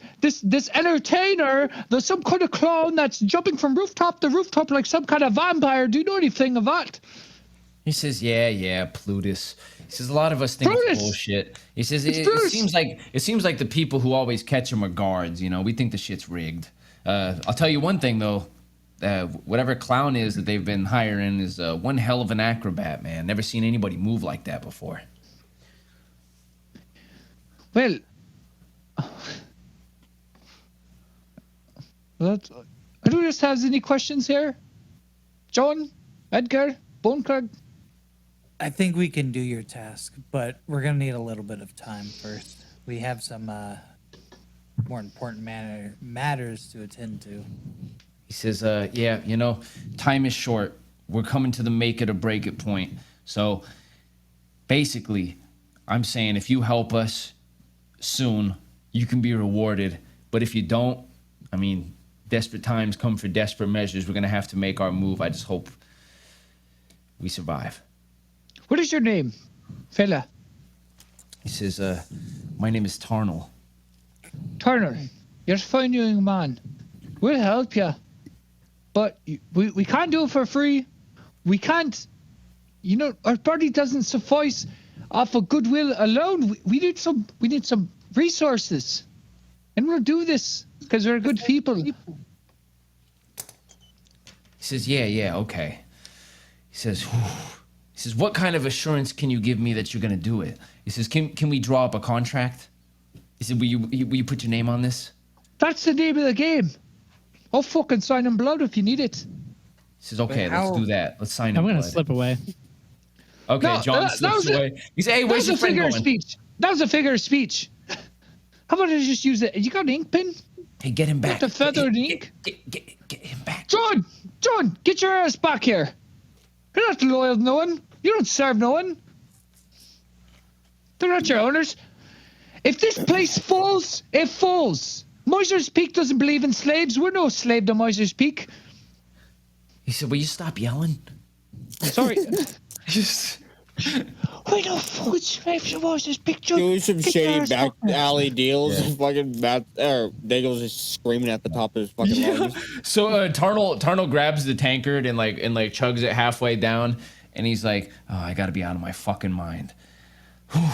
entertainer, there's some kind of clown that's jumping from rooftop to rooftop like some kind of vampire. Do you know anything of that? He says, yeah, Plutus. He says, a lot of us think Plutus! it's bullshit. He says, it Plutus! seems like the people who always catch him are guards, you know? We think the shit's rigged. I'll tell you one thing, though. Whatever clown is that they've been hiring is one hell of an acrobat, man. Never seen anybody move like that before. Well, who just has any questions here? John, Edgar, Bonecrag? I think we can do your task, but we're gonna need a little bit of time first. We have some more important matters to attend to. He says, yeah, you know, time is short. We're coming to the make it or break it point. So basically, I'm saying if you help us soon, you can be rewarded. But if you don't, I mean, desperate times come for desperate measures. We're going to have to make our move. I just hope we survive. What is your name, fella? He says, my name is Tarnal. Turner. You're a fine young man. We'll help you. But we can't do it for free. We can't, you know, our party doesn't suffice off of goodwill alone. We need some resources. And we'll do this because we're good people. He says, yeah, okay. He says, what kind of assurance can you give me that you're going to do it? He says, can we draw up a contract? He said, will you put your name on this? That's the name of the game. I'll fucking sign in blood if you need it. He says, okay, let's do that. Let's sign in I'm gonna blood. slip away. Okay, No, John that slips was a- away. He says, hey, That where's was your a friend figure of going? speech. That was a figure of speech. How about I just use it? You got an ink pen? Hey, get him back. the feather and ink? Get him back. John, get your ass back here. You're not loyal to no one. You don't serve no one. They're not your owners. If this place falls, it falls. Miser's Peak doesn't believe in slaves. We're no slave to Miser's Peak. He said, will you stop yelling? Sorry. We don't fucking slave to Miser's Peak. John. Doing some Get your shady ass back back here. alley deals. Fucking Matt or Daggle's just screaming at the top of his fucking lungs. So Tarnal grabs the tankard and chugs it halfway down, and he's like, oh, I gotta be out of my fucking mind. Whew.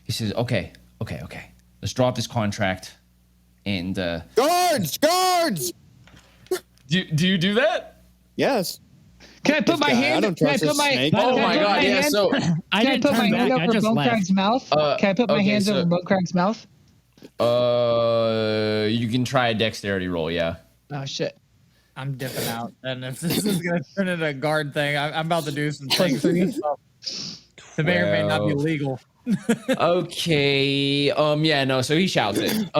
He says, okay. Let's drop this contract. And Guards! do you do that? Yes. Can I put my guy, I hand? don't Can I trust put this my? snake. can Oh I my put god, yeah. hand- So I Can I didn't put my turn hand back. I over just left. Bonecrag's mouth? Can I put my okay, hands so- over Bonecrag's mouth? you can try a dexterity roll, yeah. Oh shit. I'm dipping out, and if this is gonna turn into a guard thing, I'm about to do some things to myself that may or may not be 12. legal. Okay. Yeah, no, so he shouts it.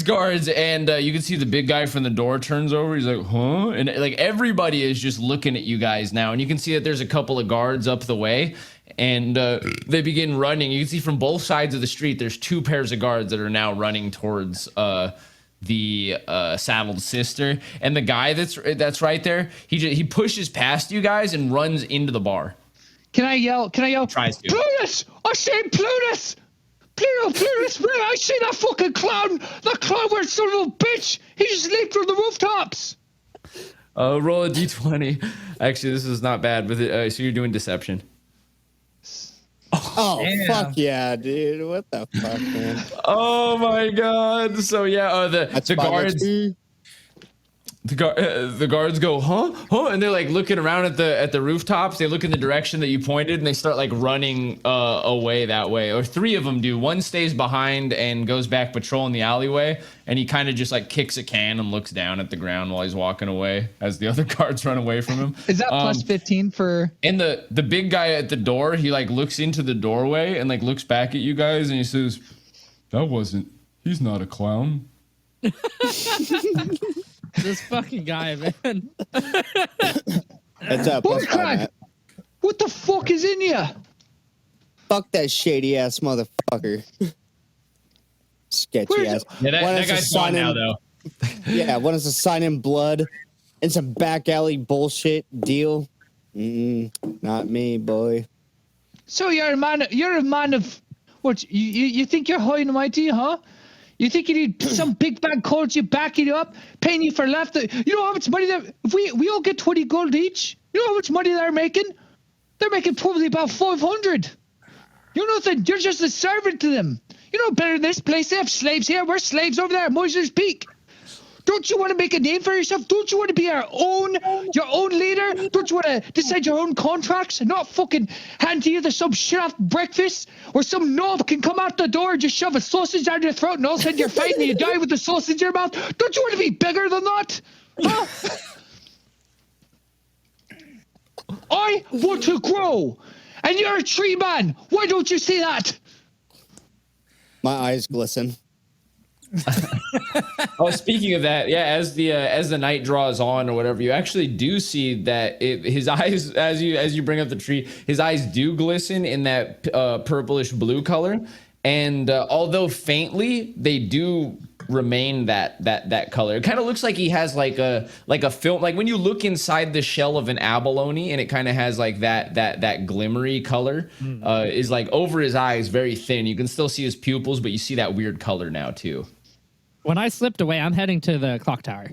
Guards, and you can see the big guy from the door turns over. He's like, huh? And like everybody is just looking at you guys now, and you can see that there's a couple of guards up the way, and they begin running. You can see from both sides of the street, there's two pairs of guards that are now running towards the saddled sister, and the guy that's right there, he pushes past you guys and runs into the bar. Can I yell? Tries to. Plutus! I say Plutus! Plutus! Man, I see that fucking clown! That clown weird son of a bitch! He just leaped from the rooftops! Roll a d20. Actually, this is not bad. With it, so you're doing deception. Oh, Damn. fuck yeah, dude. What the fuck, man? Oh my god. So yeah, That's the fine, guards. The guards go, huh, and they're like looking around at the rooftops. They look in the direction that you pointed, and they start like running away that way. Or three of them do. One stays behind and goes back patrolling the alleyway, and he kind of just like kicks a can and looks down at the ground while he's walking away as the other guards run away from him. Is that plus 15 for? And the big guy at the door, he like looks into the doorway and like looks back at you guys, and he says, he's not a clown. This fucking guy, man. That's up. Bull crap! What the fuck is in you? Fuck that shady ass motherfucker. Sketchy ass. Yeah, that guy's gone now, though. Yeah, want us to sign in blood and some back alley bullshit deal? Not me, boy. So you're a man. You're a man of what? You think you're high and mighty, huh? You think you need some big bag calls you backing you up, paying you for left? You know how much money that if we all get 20 gold each? You know how much money they're making? They're making probably about 500. You're nothing. You're just a servant to them. You know better than this place. They have slaves here. We're slaves over there at Miser's Peak. Don't you want to make a name for yourself? Don't you want to be your own leader? Don't you want to decide your own contracts and not fucking hand to you some shit off breakfast or some knob can come out the door and just shove a sausage down your throat and all of a sudden you're fighting and you die with the sausage in your mouth? Don't you want to be bigger than that? Huh? I want to grow, and you're a tree man. Why don't you see that? My eyes glisten. Oh, speaking of that, yeah, as the night draws on or whatever, you actually do see that his eyes, as you bring up the tree, his eyes do glisten in that purplish blue color, and although faintly, they do remain that color. It kind of looks like he has like a film, like when you look inside the shell of an abalone, and it kind of has like that glimmery color is like over his eyes, very thin. You can still see his pupils, but you see that weird color now too. When I slipped away, I'm heading to the clock tower.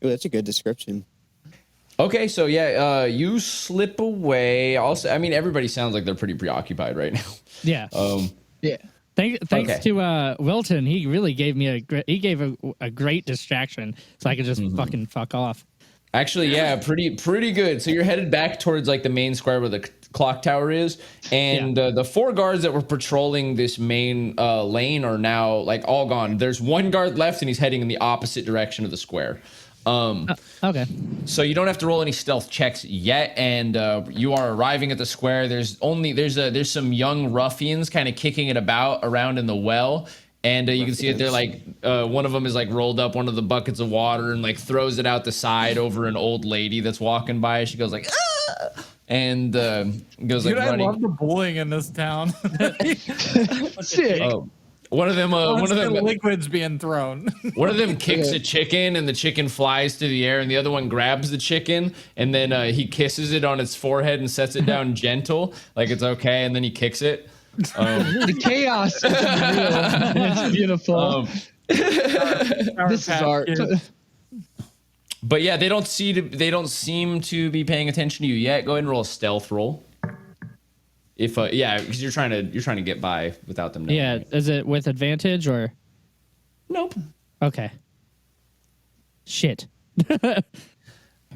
Ooh, that's a good description. Okay, so yeah, you slip away. Also, I mean, everybody sounds like they're pretty preoccupied right now. Yeah. Yeah. Thanks to Wilton, he really gave me a great distraction, so I could just fucking fuck off. Actually, yeah, pretty good. So you're headed back towards like the main square where the clock tower is, and the four guards that were patrolling this main lane are now like all gone. There's one guard left, and he's heading in the opposite direction of the square. Okay. So you don't have to roll any stealth checks yet, and you are arriving at the square. There's some young ruffians kind of kicking it about around in the well. And you can see that they're like, one of them is like rolled up one of the buckets of water and like throws it out the side over an old lady that's walking by. She goes like, ah! And goes like running. I love the bullying in this town. Sick. One of them liquids being thrown. One of them kicks a chicken and the chicken flies through the air, and the other one grabs the chicken and then he kisses it on its forehead and sets it down gentle, like it's okay, and then he kicks it. The chaos is unreal. It's beautiful. This is art. But yeah, they don't seem to be paying attention to you yet. Go ahead and roll a stealth roll. If because you're trying to get by without them knowing. Yeah, is it with advantage or? Nope. Okay. Shit.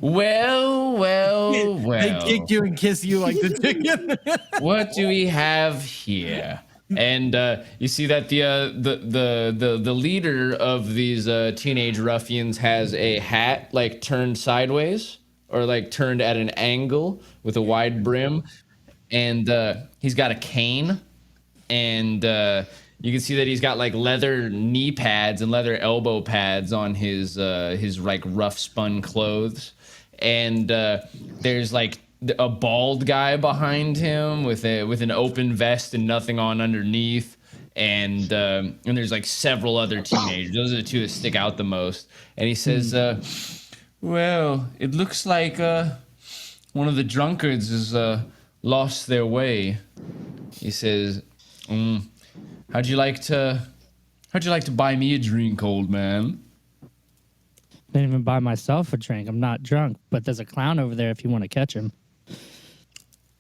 Well. They kick you and kiss you like the chicken. What do we have here? And you see that the leader of these teenage ruffians has a hat like turned sideways or like turned at an angle with a wide brim, and he's got a cane, and you can see that he's got like leather knee pads and leather elbow pads on his like rough spun clothes, and there's like a bald guy behind him with an open vest and nothing on underneath, and there's like several other teenagers. Those are the two that stick out the most. And he says, well, it looks like one of the drunkards has lost their way. He says, how'd you like to buy me a drink, old man? Didn't even buy myself a drink. I'm not drunk, but there's a clown over there if you want to catch him.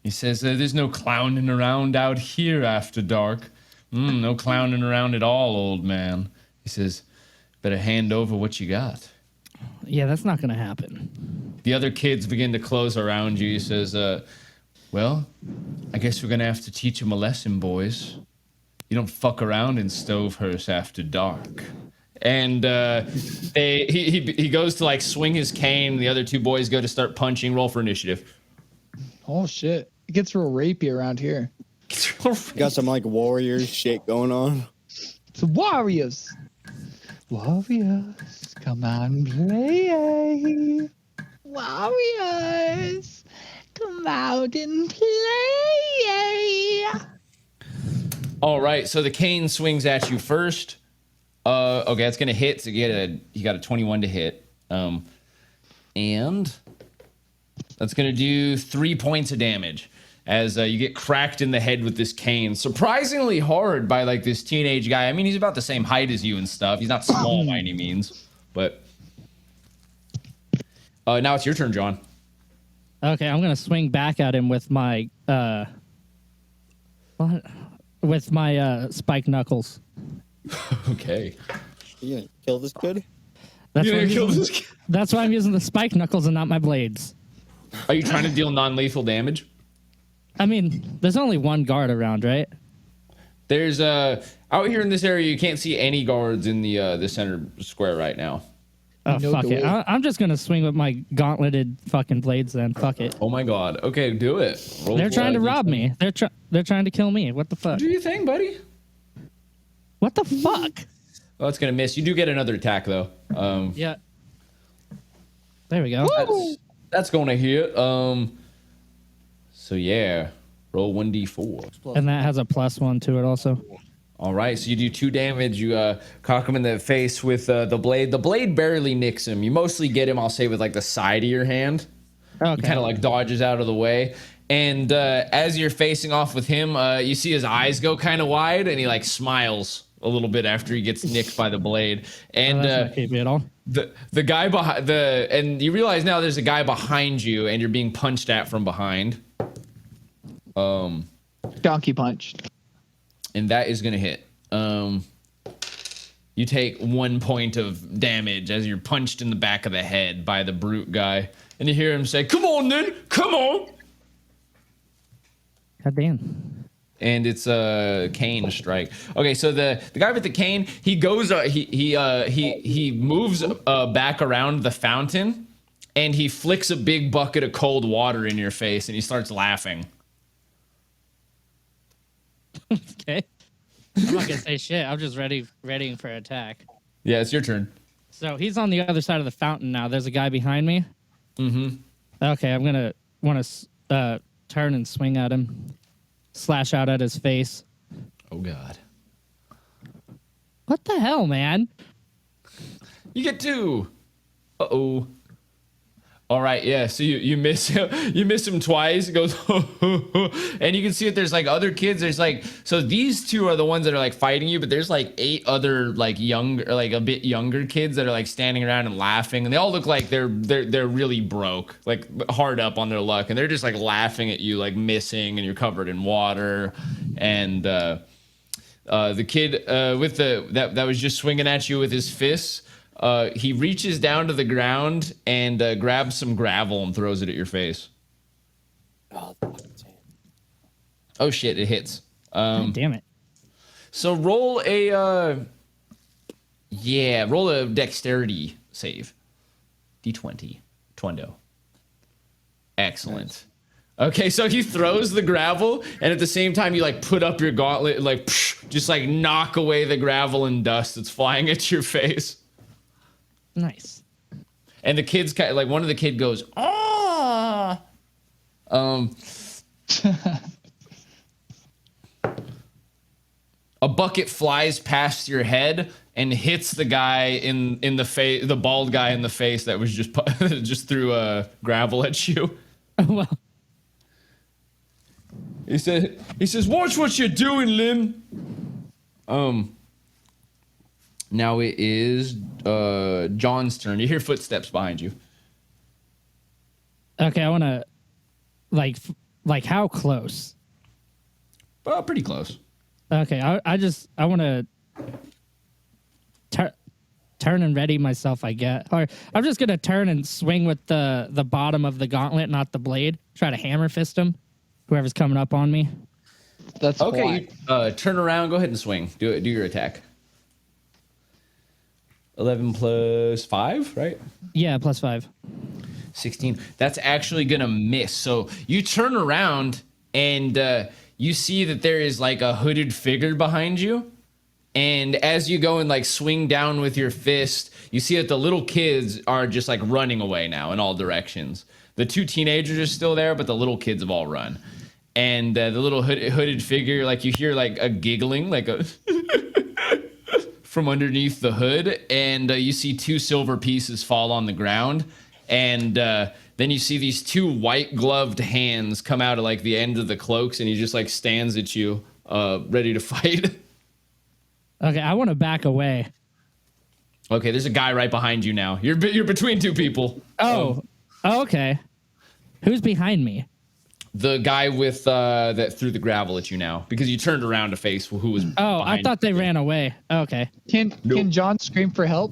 He says, there's no clowning around out here after dark. No clowning around at all, old man. He says, better hand over what you got. Yeah, that's not gonna happen. The other kids begin to close around you. He says, well, I guess we're gonna have to teach him a lesson, boys. You don't fuck around in Stovehurst after dark. And he goes to like swing his cane. The other two boys go to start punching. Roll for initiative. Oh shit! It gets real rapey around here. Got some like warrior shit going on. It's warriors. Warriors, come on, play. Warriors, come out and play. All right, so the cane swings at you first. Okay, that's gonna hit. So you got a 21 to hit, and that's gonna do 3 points of damage as you get cracked in the head with this cane. Surprisingly hard by like this teenage guy. I mean, he's about the same height as you and stuff. He's not small by any means, but now it's your turn, John. Okay, I'm gonna swing back at him with my spike knuckles. Okay. You gonna kill this kid? That's You're why, gonna kill using, this kid? that's why I'm using the spike knuckles and not my blades. Are you trying to deal non-lethal damage? I mean, there's only one guard around, right? There's out here in this area, you can't see any guards in the center square right now. Oh, No fuck it. door. I'm just going to swing with my gauntleted fucking blades then. Fuck it. Oh my god. Okay, do it. Roll They're for, trying to D20. rob me. They're trying to kill me. What the fuck? Do your thing, buddy. What the fuck? Oh, it's gonna miss. You do get another attack though. Yeah. There we go. That's gonna hit. So yeah, roll 1d4. And that has a +1 to it also. All right, so you do 2 damage. You cock him in the face with the blade. The blade barely nicks him. You mostly get him, I'll say, with like the side of your hand. Okay. He kind of like dodges out of the way. And as you're facing off with him, you see his eyes go kind of wide, and he like smiles a little bit after he gets nicked by the blade. And That's not creepy at all. the guy behind and you realize now there's a guy behind you, and you're being punched at from behind. Donkey punch. And that is gonna hit. You take 1 point of damage as you're punched in the back of the head by the brute guy, and you hear him say, "Come on, then, come on!" God damn. And it's a cane strike. Okay, so the guy with the cane, he goes, he moves back around the fountain, and he flicks a big bucket of cold water in your face, and he starts laughing. Okay. I'm not gonna say shit. I'm just readying for attack. Yeah, it's your turn. So he's on the other side of the fountain now. There's a guy behind me. Mm-hmm. Okay, I'm gonna want to turn and swing at him, slash out at his face. Oh God. What the hell, man? You get 2. Uh-oh. All right, yeah. So you miss him. You miss him twice. He goes, and you can see that there's like other kids. There's like, so these 2 are the ones that are like fighting you, but there's like 8 other like younger, like a bit younger kids that are like standing around and laughing, and they all look like they're really broke, like hard up on their luck, and they're just like laughing at you, like missing, and you're covered in water, and the kid with that was just swinging at you with his fists. He reaches down to the ground and grabs some gravel and throws it at your face. Oh shit! It hits. God damn it. So roll a roll a dexterity save. D20. Twendo. Excellent. Okay, so he throws the gravel, and at the same time you like put up your gauntlet, and, like just like knock away the gravel and dust that's flying at your face. Nice. And the kids like one of the kid goes, "Ah!" A bucket flies past your head and hits the guy in the face, the bald guy in the face that was just threw gravel at you. Well, He says, "Watch what you're doing, Lim." Now it is John's turn. You hear footsteps behind you. okay, I want to like how close? Pretty close. Okay, I want to turn and ready myself, I get. Or I'm just gonna turn and swing with the bottom of the gauntlet, not the blade. Try to hammer fist him, whoever's coming up on me. That's Okay, why. you turn around. Go ahead and swing. Do your attack. 11 plus 5, right? Yeah, +5. 16. That's actually gonna miss. So you turn around and you see that there is like a hooded figure behind you. And as you go and like swing down with your fist, you see that the little kids are just like running away now in all directions. The 2 teenagers are still there, but the little kids have all run. And the little hooded figure, like you hear like a giggling, like a from underneath the hood, and you see 2 silver pieces fall on the ground, and then you see these 2 white gloved hands come out of like the end of the cloaks, and he just like stands at you, ready to fight. Okay, I want to back away. Okay, there's a guy right behind you now. You're between 2 people. Oh, okay. Who's behind me? The guy with that threw the gravel at you now because you turned around to face who was. Oh, I behind thought they you. ran away. Okay. Can John scream for help?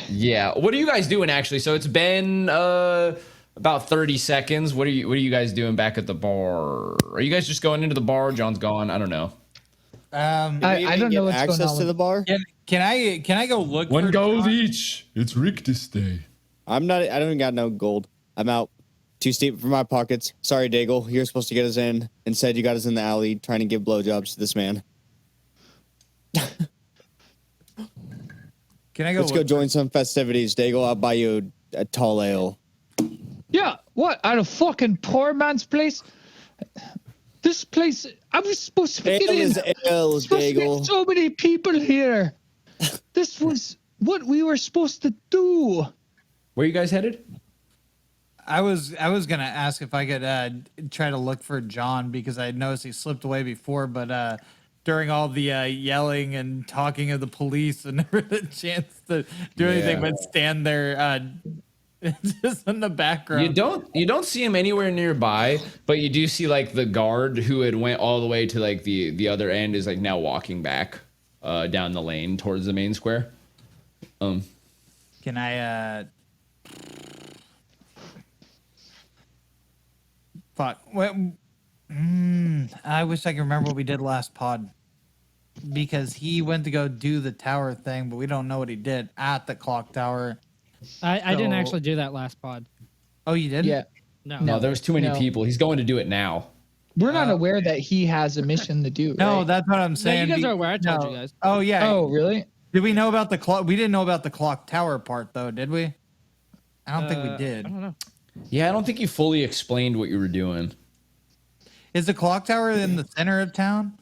Yeah. What are you guys doing actually? So it's been about 30 seconds. What are you guys doing back at the bar? Are you guys just going into the bar? John's gone. I don't know. I don't know what's going access on. to the bar. Can I go look? One for gold John? each. It's Rick this day. I'm not. I don't even got no gold. I'm out. Too steep for my pockets. Sorry, Daigle. You're supposed to get us in. Instead, you got us in the alley trying to give blowjobs to this man. Can I go? Let's go join some festivities, Daigle. I'll buy you a tall ale. Yeah, what? At a fucking poor man's place? This place, I was supposed to get Ale in. is ale, Supposed to get Daigle. so many people here. This was what we were supposed to do. Where are you guys headed? I was gonna ask if I could try to look for John because I noticed he slipped away before, but during all the yelling and talking of the police, and never had a chance to do anything but stand there just in the background. You don't see him anywhere nearby, but you do see like the guard who had went all the way to like the other end is like now walking back down the lane towards the main square. Can I? Fuck. Well, I wish I could remember what we did last pod. Because he went to go do the tower thing, but we don't know what he did at the clock tower. I didn't So- actually do that last pod. Oh, you did? Yeah, No. No, there was too many No. people. He's going to do it now. we're not aware that he has a mission to do. No, right? that's what I'm No, saying. you guys are aware. I told you guys. Oh, yeah. Oh, really? Did we know about the clock? We didn't know about the clock tower part, though, did we? I don't think we did. I don't know. Yeah, I don't think you fully explained what you were doing. Is the clock tower in the center of town?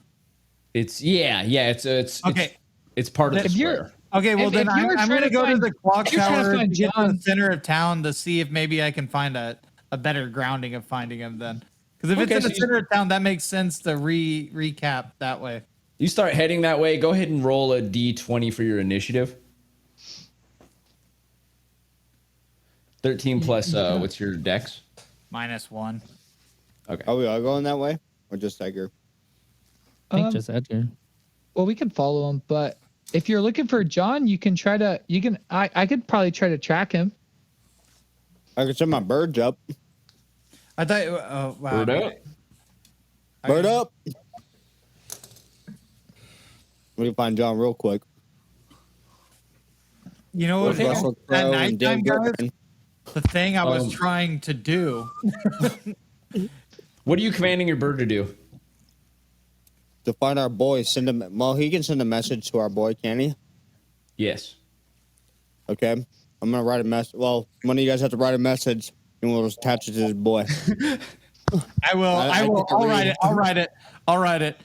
It's Okay. It's part of the If you're- square. Okay, well, If then you were I'm trying going to to go to find- the clock if you're trying to tower to find get to the John- center of town to see if maybe I can find a better grounding of finding him then. Because if Okay, it's in so the you- center of town, that makes sense to recap that way. You start heading that way. Go ahead and roll a d20 for your initiative. 13 plus what's your dex? -1. Okay. Are we all going that way, or just Edgar? I think Um, just Edgar. Well, we can follow him, but if you're looking for John, you can try to. You can. I could probably try to track him. I could send my birds up. I thought. Oh, wow. Bird up. Bird up. We can find John real quick. You know what? Okay. Russell At Crowe and nighttime, Dan guys, Griffin. the thing I was Um, trying to do. What are you commanding your bird to do? To find our boy, send him. Well, he can send a message to our boy, can he? Yes. Okay. I'm gonna write a message. Well, one of you guys have to write a message, and we'll just attach it to his boy. I will. I will. get to I'll write read. it. I'll write it. I'll write it.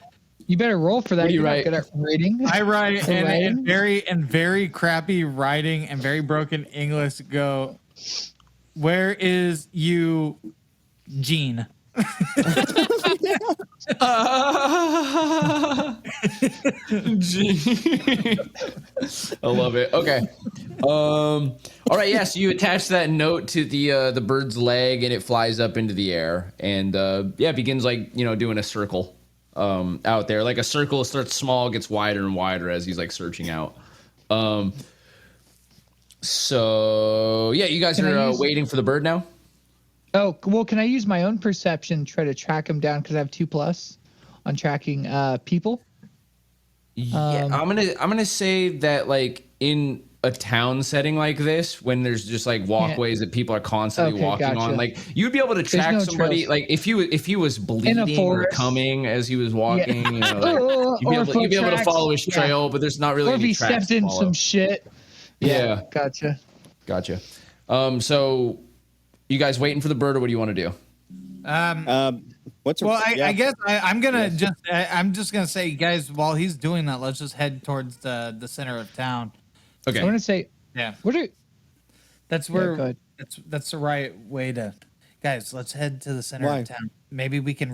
You better roll for that. What do you You're not write? good at reading. I write For and writing? very crappy writing and very broken English. Go. Where is you, Gene? I love it. Okay. All right. Yeah. So you attach that note to the bird's leg, and it flies up into the air, and yeah, it begins like doing a circle out there. Like a circle starts small, gets wider and wider as he's like searching out. So yeah, you guys Can I are use- waiting for the bird now. Oh, well, can I use my own perception to try to track him down because I have 2+ on tracking people? Yeah, I'm gonna say that like in a town setting like this, when there's just like walkways that people are constantly Okay, walking on, gotcha. like you'd be able to track no somebody. trails. Like if he was bleeding or forest. coming as he was walking, you know, like Or you'd be able to foot follow his tracks. Yeah. trail, but there's not really Or if any he tracks stepped to in follow. some shit. Yeah, Gotcha. gotcha. So you guys waiting for the bird, or what do you want to do? What's Well, yeah. I guess I'm gonna I'm just gonna say, guys, while he's doing that, let's just head towards the center of town. Okay. I want to say, Yeah, what are that's go where ahead. that's the right way to. Guys, let's head to the center Why? of town. Maybe we can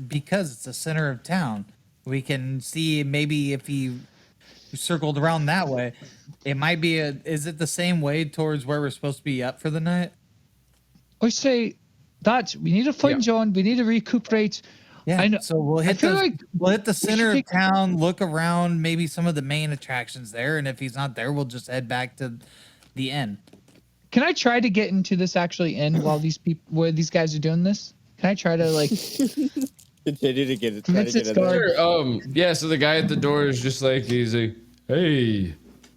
because it's the center of town. We can see maybe if he circled around that way, it might be is it the same way towards where we're supposed to be up for the night? I say that we need to find John. We need to recuperate. Yeah. I know- So we'll I hit feel like we'll hit the center of take- town, look around, maybe some of the main attractions there, and if he's not there, we'll just head back to the inn. Can I try to get into this actually in while these guys are doing this? Can I try to like? Continue to get it. Convince Try to it's get it there. Sure. Yeah. So the guy at the door is just like he's like, "Hey,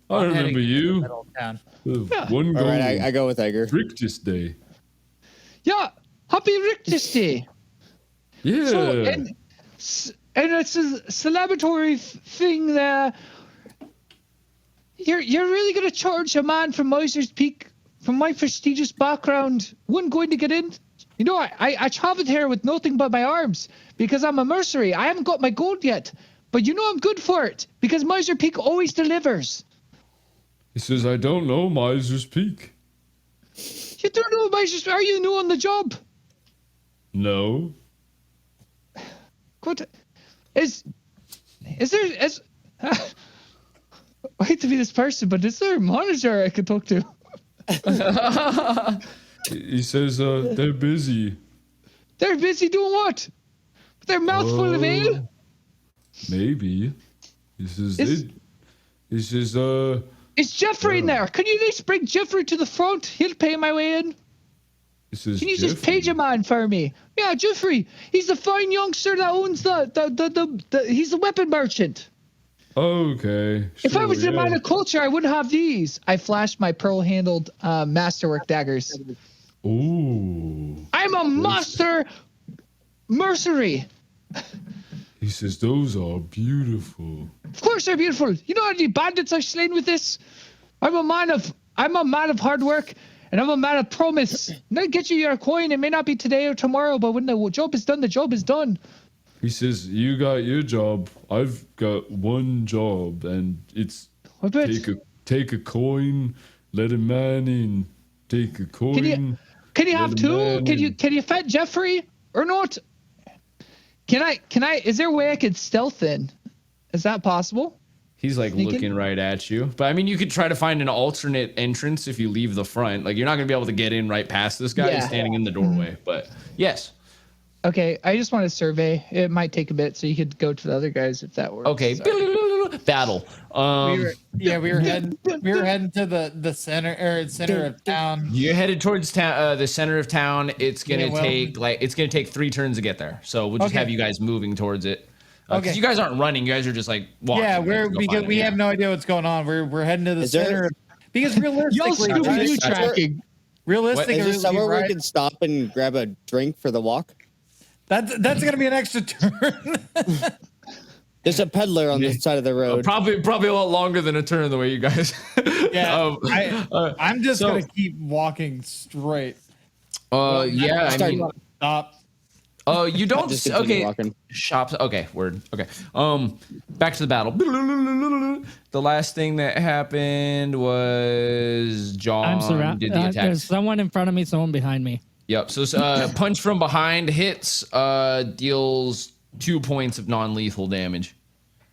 I Heading remember to the you. middle of town. One All goal, right, I go with Edgar. Rictus Day. Yeah, happy Rictus Day. Yeah. So and it's a celebratory thing there. You're really gonna charge a man from Miser's Peak, from my prestigious background, one going to get in? You know, I traveled here with nothing but my arms because I'm a mercenary. I haven't got my gold yet, but you know I'm good for it because Miser Peak always delivers. He says, "I don't know Miser's Peak." You don't know Miser's? Are you new on the job? No. Good. Is there I hate to be this person, but is there a manager I could talk to? He says, they're busy. They're busy doing what? With their mouth full of ale? Maybe. He says, Is- Is Jeffrey in there? Can you at least bring Jeffrey to the front? He'll pay my way in. he says, Can you just page a man for me? Yeah, Jeffrey. He's the fine youngster that owns he's the weapon merchant. Okay. If I was sure, a man of culture, I wouldn't have these. I flashed my pearl-handled masterwork daggers. Ooh. I'm a master mercenary. He says, those are beautiful. Of course they're beautiful. You know how many bandits I've slain with this? I'm a man of hard work, and I'm a man of promise. And I'll get you your coin. It may not be today or tomorrow, but when the job is done, the job is done. He says, you got your job. I've got one job, and it's I bet. take a coin, let a man in. Take a coin. Can you have Let a two? man in. Can you fit Jeffrey or not? Can I? Is there a way I could stealth in? Is that possible? He's like Sneaking? looking right at you. But I mean, you could try to find an alternate entrance if you leave the front. Like, you're not going to be able to get in right past this guy. Yeah. He's standing in the doorway. But yes. Okay, I just want to survey. It might take a bit, so you could go to the other guys if that works. Okay. Sorry. Battle. We were heading to the center of town. You're headed towards the center of town. It's gonna Yeah, well- take 3 turns to get there. So we'll just Okay. have you guys moving towards it. Okay. You guys aren't running. You guys are just like walking. Yeah, Let's go because find we it. have no idea what's going on. We're heading to the Is there- center. Because Y'all realistically, Scooby-Doo right? tracking. realistically, Is there somewhere right? we can stop and grab a drink for the walk? That's gonna be an extra turn. There's a peddler on this side of the road. Probably a lot longer than a turn the way you guys. Yeah, I'm just so- gonna keep walking straight. Yeah. I Start- mean, Stop. oh, you don't. Just continue Okay. walking. Shops. Okay. Word. Okay. Back to the battle. The last thing that happened was John I'm surrounded. did the There's attacks. someone in front of me, someone behind me. Yep. So punch from behind hits, deals 2 points of non-lethal damage.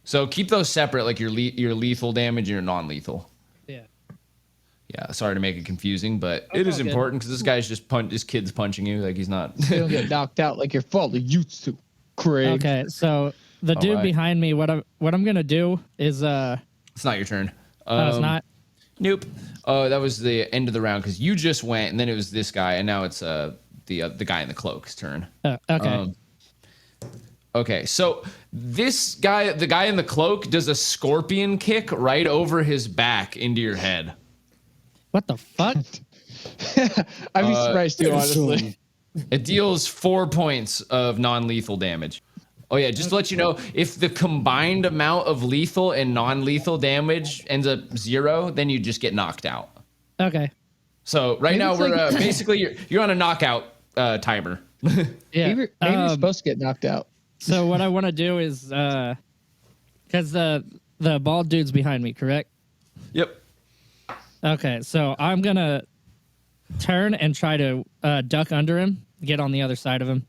So keep those separate, like your lethal damage and your non-lethal. Yeah. Yeah. Sorry to make it confusing, but it is all good. important because this guy's just this kid's punching you like he's not. You don't get knocked out like your father used to, Craig. Okay, so the dude right. behind me, what I'm gonna do is It's not your turn. no, it's not. Nope. That was the end of the round because you just went, and then it was this guy, and now it's the guy in the cloak's turn. Okay. Okay, so this guy, the guy in the cloak, does a scorpion kick right over his back into your head. What the fuck? I'd be surprised too, honestly. It deals 4 points of non-lethal damage. Oh yeah, just to let you know, if the combined amount of lethal and non-lethal damage ends up 0, then you just get knocked out. Okay. So right now it's we're like- basically you're on a knockout timer. Yeah. Maybe you're supposed to get knocked out. So what I want to do is, because the bald dude's behind me, correct? Yep. Okay, so I'm gonna turn and try to duck under him, get on the other side of him.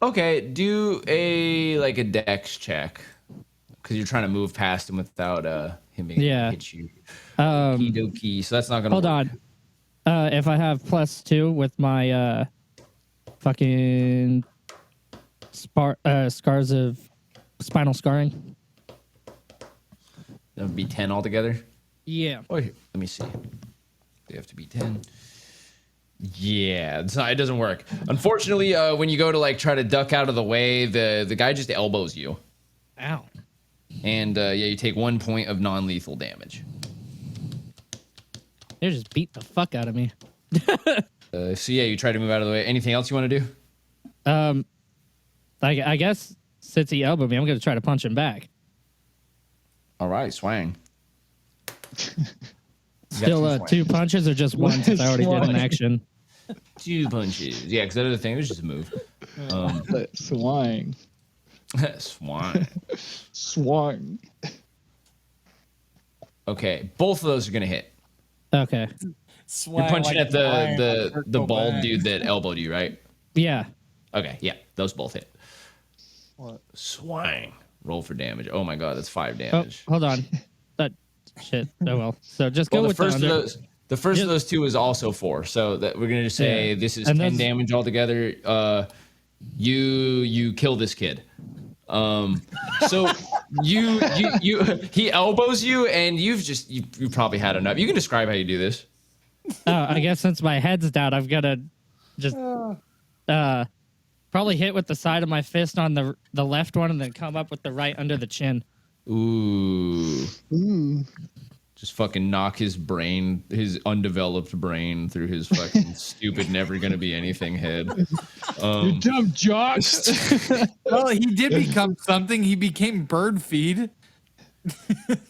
Okay, do a dex check because you're trying to move past him without him being able to hit you. Okie so that's not gonna Hold work. on. If I have +2 with my fucking scars of spinal scarring. That would be 10 altogether. Yeah. Oh, here, let me see. They have to be 10. Yeah, it doesn't work. Unfortunately, when you go to try to duck out of the way, the guy just elbows you, Ow. and you take 1 point of non-lethal damage. They just beat the fuck out of me. So you try to move out of the way. Anything else you want to do? I guess since he elbowed me, I'm gonna try to punch him back. All right, swang. Still, two punches or just one? Since I already did an action. 2 punches. Yeah, because that other thing was just a move. Swang. Swang. Swang. Okay, both of those are gonna hit. Okay. You're punching at the bald dude that elbowed you, right? Yeah. Okay, yeah, those both hit. What? Swang. Roll for damage. Oh my god, that's 5 Oh, damage. hold on. That shit. Oh well. So just go Well, with the first of those 2 is also 4. So that we're gonna just say this is And 10 those- damage altogether. You kill this kid. So he elbows you, and you probably had enough. You can describe how you do this. I guess since my head's down, I've got to just probably hit with the side of my fist on the left one, and then come up with the right under the chin. Ooh. Just fucking knock his undeveloped brain through his fucking stupid, never gonna be anything head. You dumb jock. Well, he did become something. He became bird feed.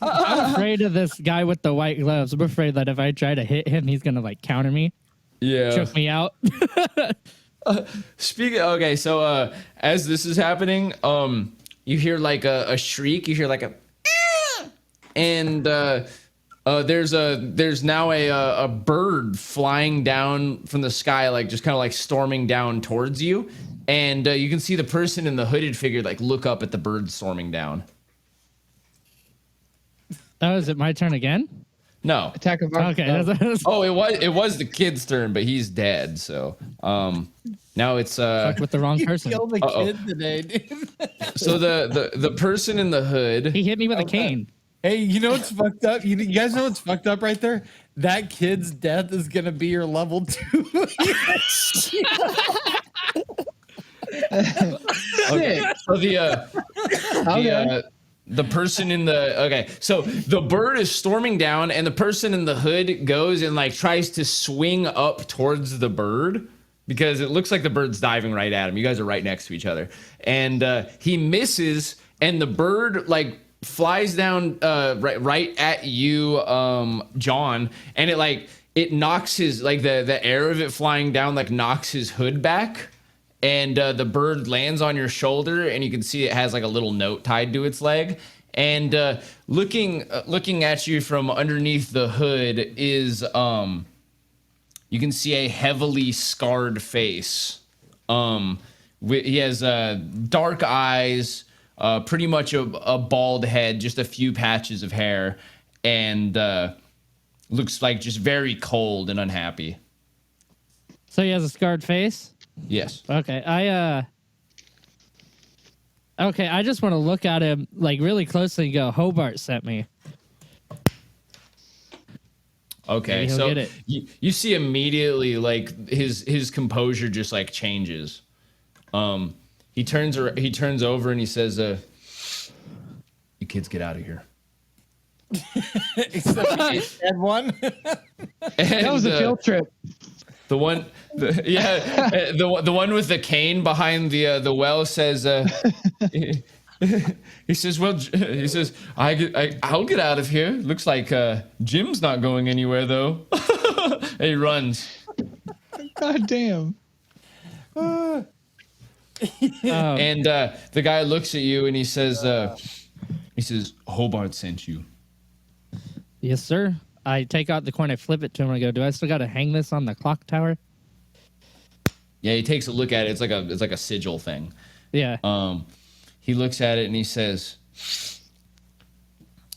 I'm afraid of this guy with the white gloves. I'm afraid that if I try to hit him, he's gonna counter me, Yeah. choke me out. Okay, so as this is happening, you hear a shriek. You hear a, and there's now a bird flying down from the sky, just kind of storming down towards you, and you can see the person in the hooded figure look up at the bird storming down. Oh, is it my turn again? No. Attack of Okay. That's Oh, it was the kid's turn, but he's dead. So now it's with the wrong person. Kill the kid today, dude. so the person in the hood. He hit me with a cane. Hey, you know what's fucked up? You guys know what's fucked up right there? That kid's death is gonna be your level 2. Okay. So the person in the so the bird is storming down, and the person in the hood goes and tries to swing up towards the bird because it looks like the bird's diving right at him. You guys are right next to each other, and he misses, and the bird flies down right at you, John, and it knocks his the air of it flying down knocks his hood back. And the bird lands on your shoulder, and you can see it has a little note tied to its leg. And looking at you from underneath the hood is you can see a heavily scarred face. He has dark eyes, pretty much a bald head, just a few patches of hair, and looks just very cold and unhappy. So he has a scarred face? Yes. Okay. I just want to look at him really closely and go, Hobart sent me. Okay, Maybe he'll so get it. you see immediately like his composure just like changes. He turns over and he says, "You kids get out of here." Except the dead one. That was a field trip. The one, the one with the cane behind the well says, he says, "Well, he says, I'll get out of here. Looks like Jim's not going anywhere though." And he runs. God damn. Oh, And the guy looks at you and he says, "Hobart sent you." yes, sir. I take out the coin, I flip it to him, and I go, "Do I still got to hang this on the clock tower?" Yeah, he takes a look at it. It's like a sigil thing. Yeah. He looks at it and he says,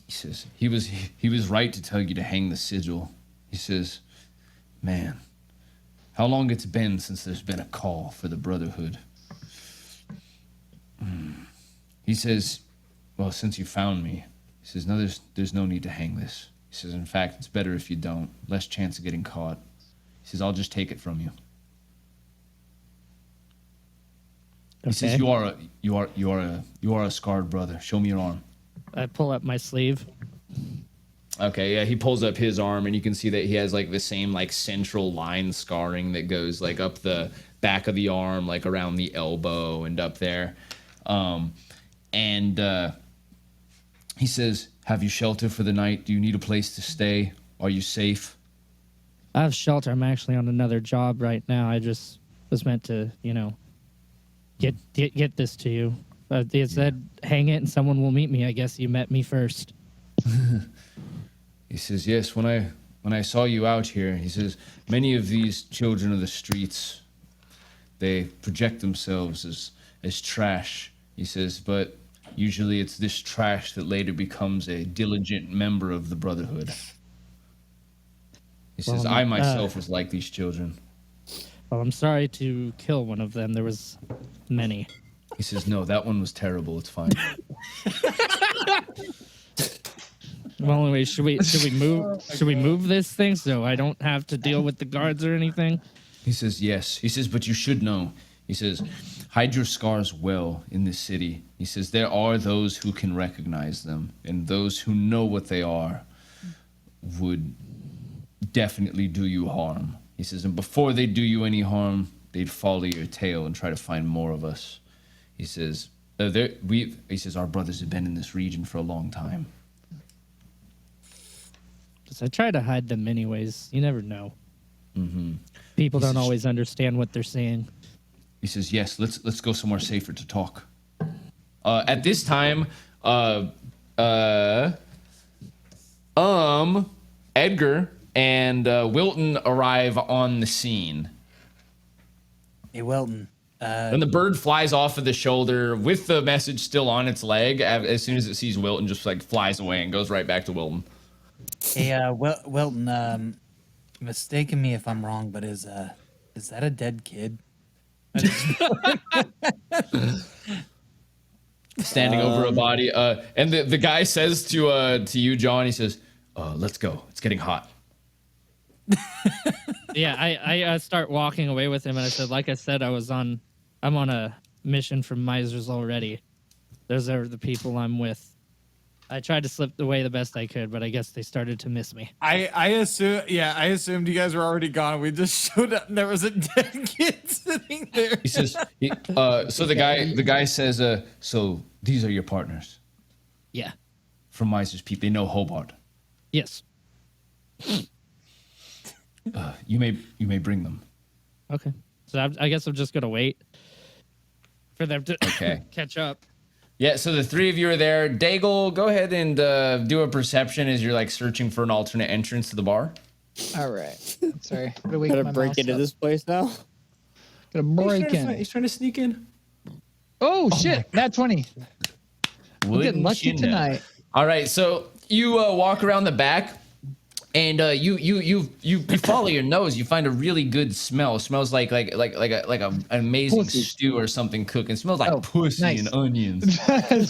he was right to tell you to hang the sigil. He says, "Man, how long it's been since there's been a call for the Brotherhood." He says, "Well, since you found me," he says, "no, there's no need to hang this." He says, "In fact, it's better if you don't. Less chance of getting caught." He says, "I'll just take it from you." He says, Okay. "You are a scarred brother. Show me your arm." I pull up my sleeve. Okay, yeah, he pulls up his arm and you can see that he has like the same like central line scarring that goes like up the back of the arm, like around the elbow and up there. He says, "Have you shelter for the night? Do you need a place to stay? Are you safe?" I have shelter. I'm actually on another job right now. I just was meant to, get this to you. They said, hang it and someone will meet me. I guess you met me first. He says, "Yes, when I saw you out here," he says, "many of these children of the streets, they project themselves as trash." He says, "But usually it's this trash that later becomes a diligent member of the Brotherhood." He says, Well, "I myself was like these children." Well, I'm sorry to kill one of them. There was many. He says, "No, that one was terrible. It's fine." Well, anyway, should we move this thing so I don't have to deal with the guards or anything? He says, "Yes." He says, "But you should know." He says, "Hide your scars well in this city." He says, "There are those who can recognize them, and those who know what they are would definitely do you harm." He says, "And before they do you any harm, they'd follow your tail and try to find more of us." He says, he says, "Our brothers have been in this region for a long time." 'Cause I try to hide them anyways. You never know. Mm-hmm. People don't always understand what they're saying. He says, "Yes, let's go somewhere safer to talk." At this time, Edgar and Wilton arrive on the scene. Hey, Welton. And the bird flies off of the shoulder with the message still on its leg. As soon as it sees Wilton, just like flies away and goes right back to Wilton. Hey, Welton. Mistaken me if I'm wrong, but is that a dead kid? Standing over a body. And the guy says to you, John, he says, "Let's go. It's getting hot." Yeah, I start walking away with him, and I said, like I said, I'm on a mission from Misers already. Those are the people I'm with. I tried to slip away the best I could, but I guess they started to miss me. I assumed you guys were already gone. We just showed up and there was a dead kid sitting there. He says, so the guy says, "So these are your partners Yeah. from Miser's Peak. They know Hobart. Yes. You may bring them." Okay. So I guess I'm just gonna wait for them to Okay. catch up. Yeah, so the three of you are there. Daigle, go ahead and do a perception as you're like searching for an alternate entrance to the bar. All right. Sorry. Gotta wake Gotta my break mouse into up. this place now. Gotta break in. He's trying to sneak in. Oh shit! Nat 20. I'm getting Wouldn't lucky you know? tonight. All right, so you walk around the back. And you follow your nose. You find a really good smell. It smells like an amazing Pussy. stew or something cooking. It smells like Oh, pussy nice. and onions. And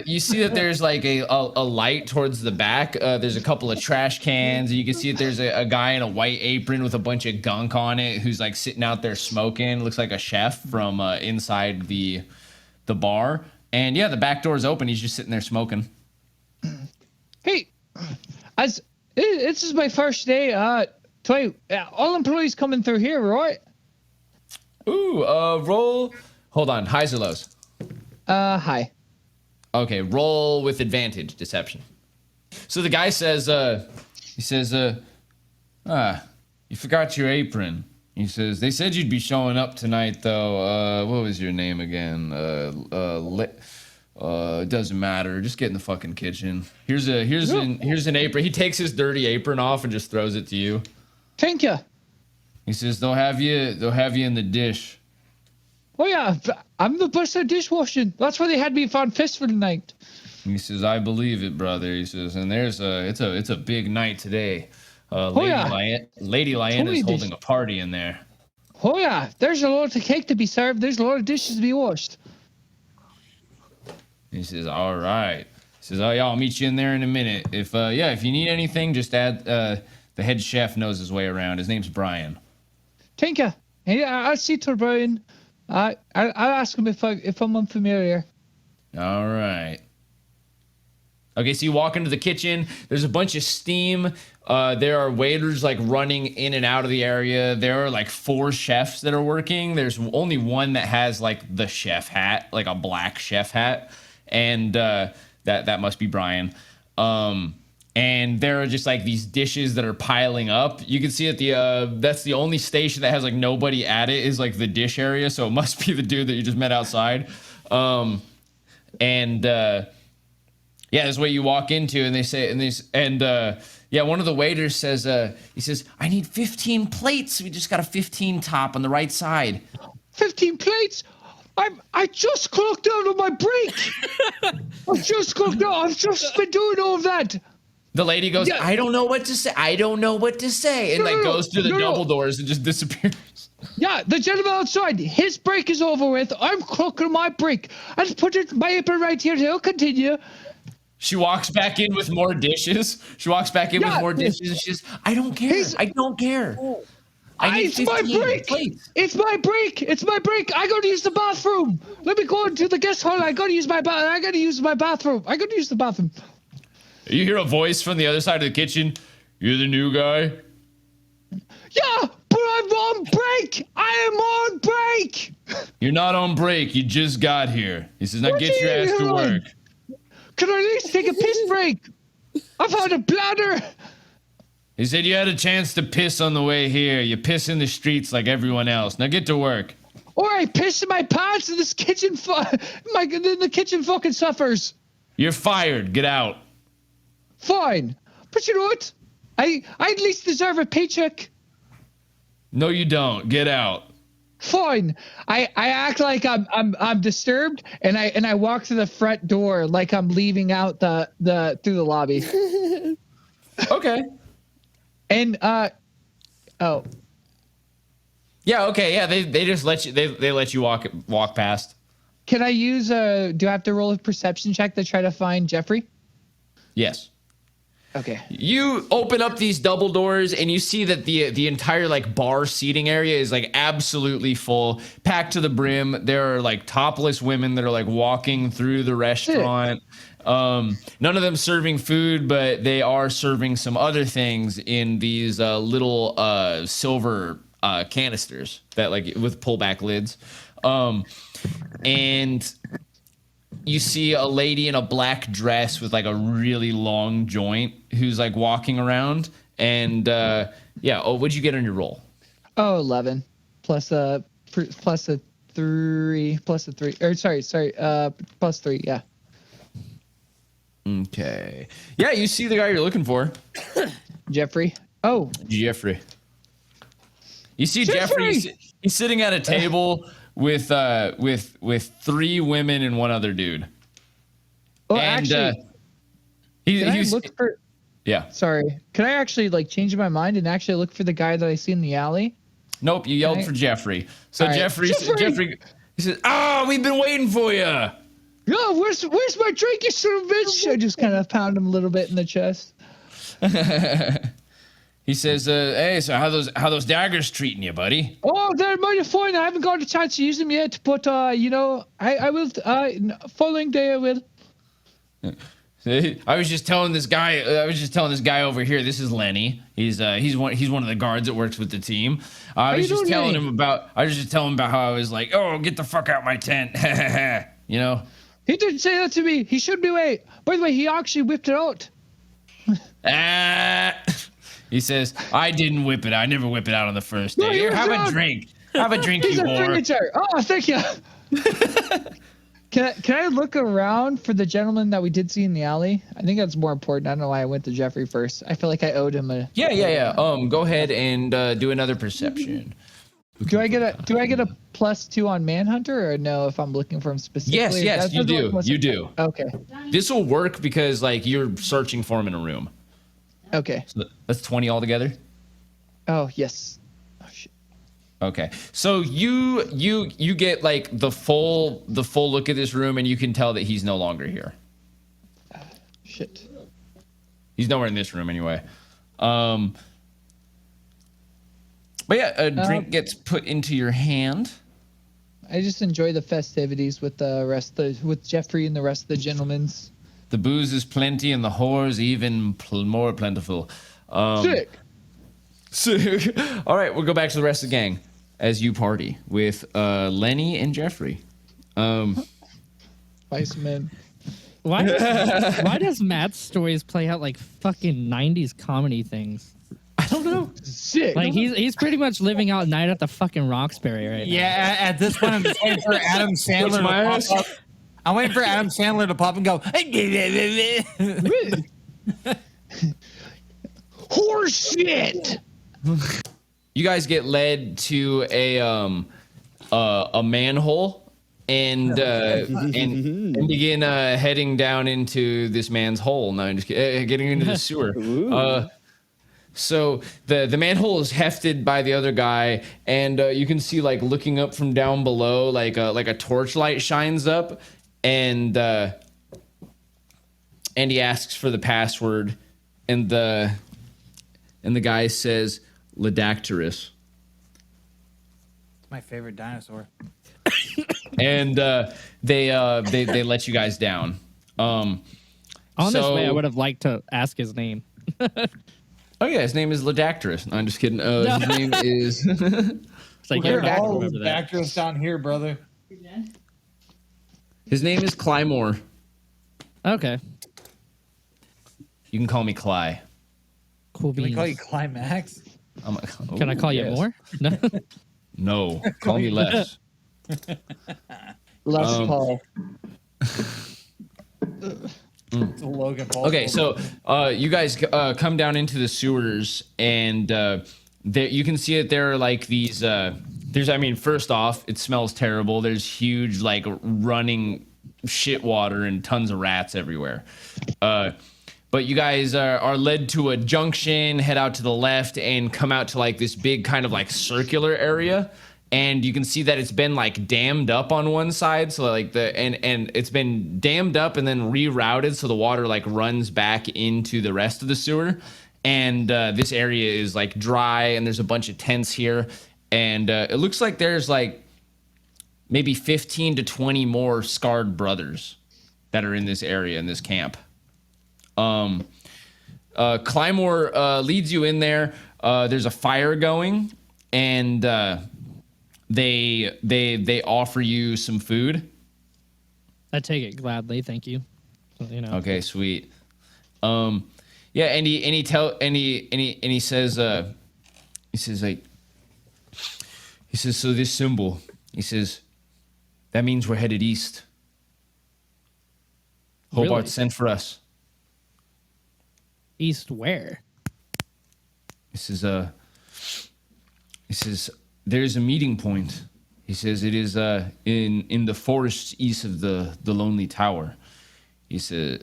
you see that there's like a light towards the back. There's a couple of trash cans. And you can see that there's a guy in a white apron with a bunch of gunk on it who's like sitting out there smoking. Looks like a chef from inside the bar. And yeah, the back door's open. He's just sitting there smoking. Hey, this is my first day. All employees coming through here, right? Ooh, roll. Hold on, highs or lows? Hi. Okay, roll with advantage, deception. So the guy says, you forgot your apron. He says, they said you'd be showing up tonight, though. What was your name again? It doesn't matter. Just get in the fucking kitchen. Here's an apron. He takes his dirty apron off and just throws it to you. Thank you. He says, they'll have you in the dish. Oh yeah, I'm the best at dishwashing. That's why they had me on festival tonight. He says, I believe it, brother. He says, and it's a big night today. Lady Lyanna is holding a party in there. Oh yeah, there's a lot of cake to be served. There's a lot of dishes to be washed. He says, all right. He says, oh yeah, I'll meet you in there in a minute. If you need anything, just add. The head chef knows his way around. His name's Brian. Thank you. Yeah, I'll see to Brian. I'll ask him if I'm unfamiliar. All right. Okay, so you walk into the kitchen. There's a bunch of steam. There are waiters like running in and out of the area. There are like 4 chefs that are working. There's only one that has like the chef hat, like a black chef hat, and that must be Brian. And there are just like these dishes that are piling up. You can see that that's the only station that has like nobody at it is like the dish area. So it must be the dude that you just met outside. Yeah, that's what you walk into, and they say, one of the waiters says, he says, I need 15 plates. We just got a 15 top on the right side. 15 plates? I just clocked out on my break. I've just been doing all of that. The lady goes, Yeah. I don't know what to say. And goes through the double doors and just disappears. Yeah, the gentleman outside, his break is over with. I'm clocking my break. I just put my apron right here. He'll continue. She walks back in with more dishes. And she says, I don't care. I don't care. I need It's my 15 break. plates. It's my break. I gotta use the bathroom. Let me go into the guest hall. I gotta use my bathroom. I gotta use the bathroom. You hear a voice from the other side of the kitchen. You're the new guy? Yeah, but I'm on break. I am on break. You're not on break. You just got here. He says, now What get do your you ass to mean? work. Can I at least take a piss break? I've had a bladder. He said you had a chance to piss on the way here. You piss in the streets like everyone else. Now get to work. Or I piss in my pants and this kitchen the kitchen fucking suffers. You're fired. Get out. Fine. But you know what? I at least deserve a paycheck. No, you don't. Get out. Fine. I act like I'm disturbed and I walk to the front door like I'm leaving out the through the lobby. Okay. And oh. Yeah, okay. Yeah, they just let you they let you walk past. Can I use do I have to roll a perception check to try to find Jeffrey? Yes. Okay. You open up these double doors and you see that the entire like bar seating area is like absolutely full, packed to the brim. There are like topless women that are like walking through the restaurant. None of them serving food, but they are serving some other things in these little silver canisters that like with pullback lids. And you see a lady in a black dress with like a really long joint who's like walking around. And what'd you get on your roll? Oh, 11 plus a 3 plus a 3 or plus 3. Yeah. Okay. Yeah, you see the guy you're looking for. Jeffrey. Oh, Jeffrey. You see Jeffrey! Jeffrey. He's sitting at a table with 3 women and 1 other dude. well, And, actually, He, Can I he's look for? yeah. Sorry. Can I actually like change my mind and actually look for the guy that I see in the alley? Nope, you yelled I- for Jeffrey. So All right. Jeffrey, he says, "Ah, we've been waiting for you." Oh, where's my drink, you son of a bitch? I just kind of pound him a little bit in the chest. He says, "Hey, so how those daggers treating you, buddy?" Oh, they're mighty fine. I haven't got a chance to use them yet, but you know, I will. Following day I will. I was just telling this guy. Over here. This is Lenny. He's one of the guards that works with the team. I was you just doing, telling Lenny? him about. I was just telling him about how I was like, "Oh, get the fuck out my tent," you know. He didn't say that to me. He should be wait. By the way, he actually whipped it out. Ah. He says, "I didn't whip it. I never whip it out on the first day. No, Here, you have a don't. drink. Have a drink, He's you a whore." signature. Oh, thank you. Can I look around for the gentleman that we did see in the alley? I think that's more important. I don't know why I went to Jeffrey first. I feel like I owed him a. Yeah. Go ahead and do another perception. Do I get a +2 on Manhunter or no? If I'm looking for him specifically. Yes, you do. You do. Okay. This will work because like you're searching for him in a room. Okay. So that's 20 altogether. Oh yes. Oh shit. Okay. So you get like the full look at this room and you can tell that he's no longer here. Shit. He's nowhere in this room anyway. But yeah, a drink gets put into your hand. I just enjoy the festivities with the with Jeffrey and the rest of the gentlemen's. The booze is plenty and the whores even more plentiful. Sick. Sick. All right, we'll go back to the rest of the gang as you party with Lenny and Jeffrey. Vice man. Why does Matt's stories play out like fucking 90s comedy things? I don't know. Sick. Like he's pretty much living out Night at the fucking Roxbury right now. Yeah, at this point, I'm just waiting for Adam Sandler to my pop ass? up. I'm waiting for Adam Sandler to pop and go. Horse shit. You guys get led to a manhole and begin heading down into this man's hole. No, I'm just kidding. Getting into the sewer. So the manhole is hefted by the other guy, and you can see like looking up from down below, like a torchlight shines up, and he asks for the password, and the guy says Ledactyrus. My favorite dinosaur. And they let you guys down. On this way, I would have liked to ask his name. Oh yeah, his name is Ledactyrus. No, I'm just kidding. His name is. It's like, We're yeah, I all remember that. actors down here, brother. His name is Clymore. Okay, You can call me Cly. cool Can we beans. call you Climax? I'm like, Can I call you yes. more? No. No, call me less. Less Paul. It's a Logan Paul. Okay, so you guys come down into the sewers, and there you can see that there are like these. First off, it smells terrible. There's huge like running shit water and tons of rats everywhere. But you guys are led to a junction, head out to the left, and come out to like this big kind of like circular area. And you can see that it's been like dammed up on one side, so like and it's been dammed up and then rerouted, so the water like runs back into the rest of the sewer. And this area is like dry, and there's a bunch of tents here, and it looks like there's like maybe 15 to 20 more scarred brothers that are in this area in this camp. Clymore leads you in there. There's a fire going, and they offer you some food. I take it gladly, thank you. You know. Okay, sweet. Yeah, and he says so this symbol, he says, that means we're headed east. Hobart Really? sent for us. East where? He says there's a meeting point. He says it is in the forests east of the Lonely Tower. He said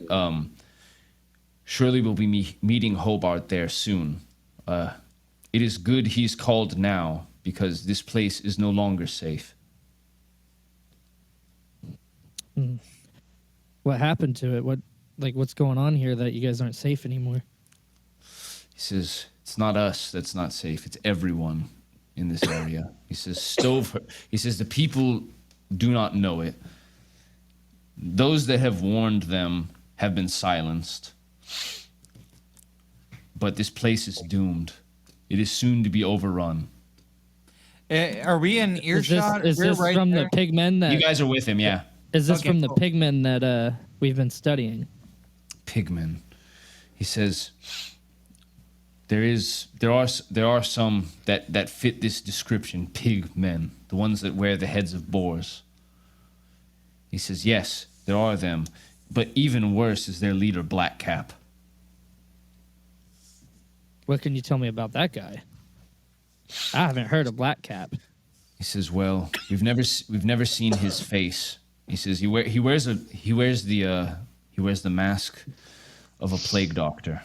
Surely we'll be meeting Hobart there soon. It is good he's called now, because this place is no longer safe. What happened to it? What's going on here that you guys aren't safe anymore? He says, it's not us that's not safe, it's everyone in this area. He says, he says, the people do not know it. Those that have warned them have been silenced. But this place is doomed. It is soon to be overrun. Are we in earshot? Is this We're from there. the pigmen that? You guys are with him, yeah. Is this Okay, from the cool. pigmen that we've been studying? Pigmen. He says, there are some that fit this description, pig men, the ones that wear the heads of boars. He says, yes, there are them, but even worse is their leader, Blackcap. What can you tell me about that guy? I haven't heard of Blackcap. He says, well, we've never seen his face. He says he wears the mask of a plague doctor.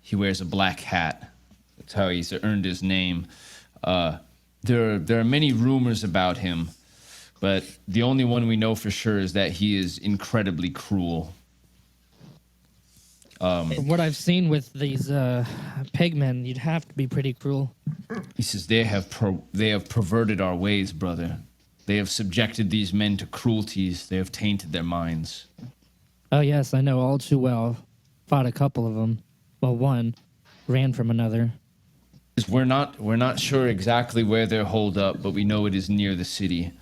He wears a black hat. That's how he's earned his name. There are many rumors about him, but the only one we know for sure is that he is incredibly cruel. From what I've seen with these pigmen, you'd have to be pretty cruel. He says they have perverted our ways, brother. They have subjected these men to cruelties. They have tainted their minds. Oh yes, I know all too well. Fought a couple of them. Well, one ran from another. We're not sure exactly where they're holed up, but we know it is near the city.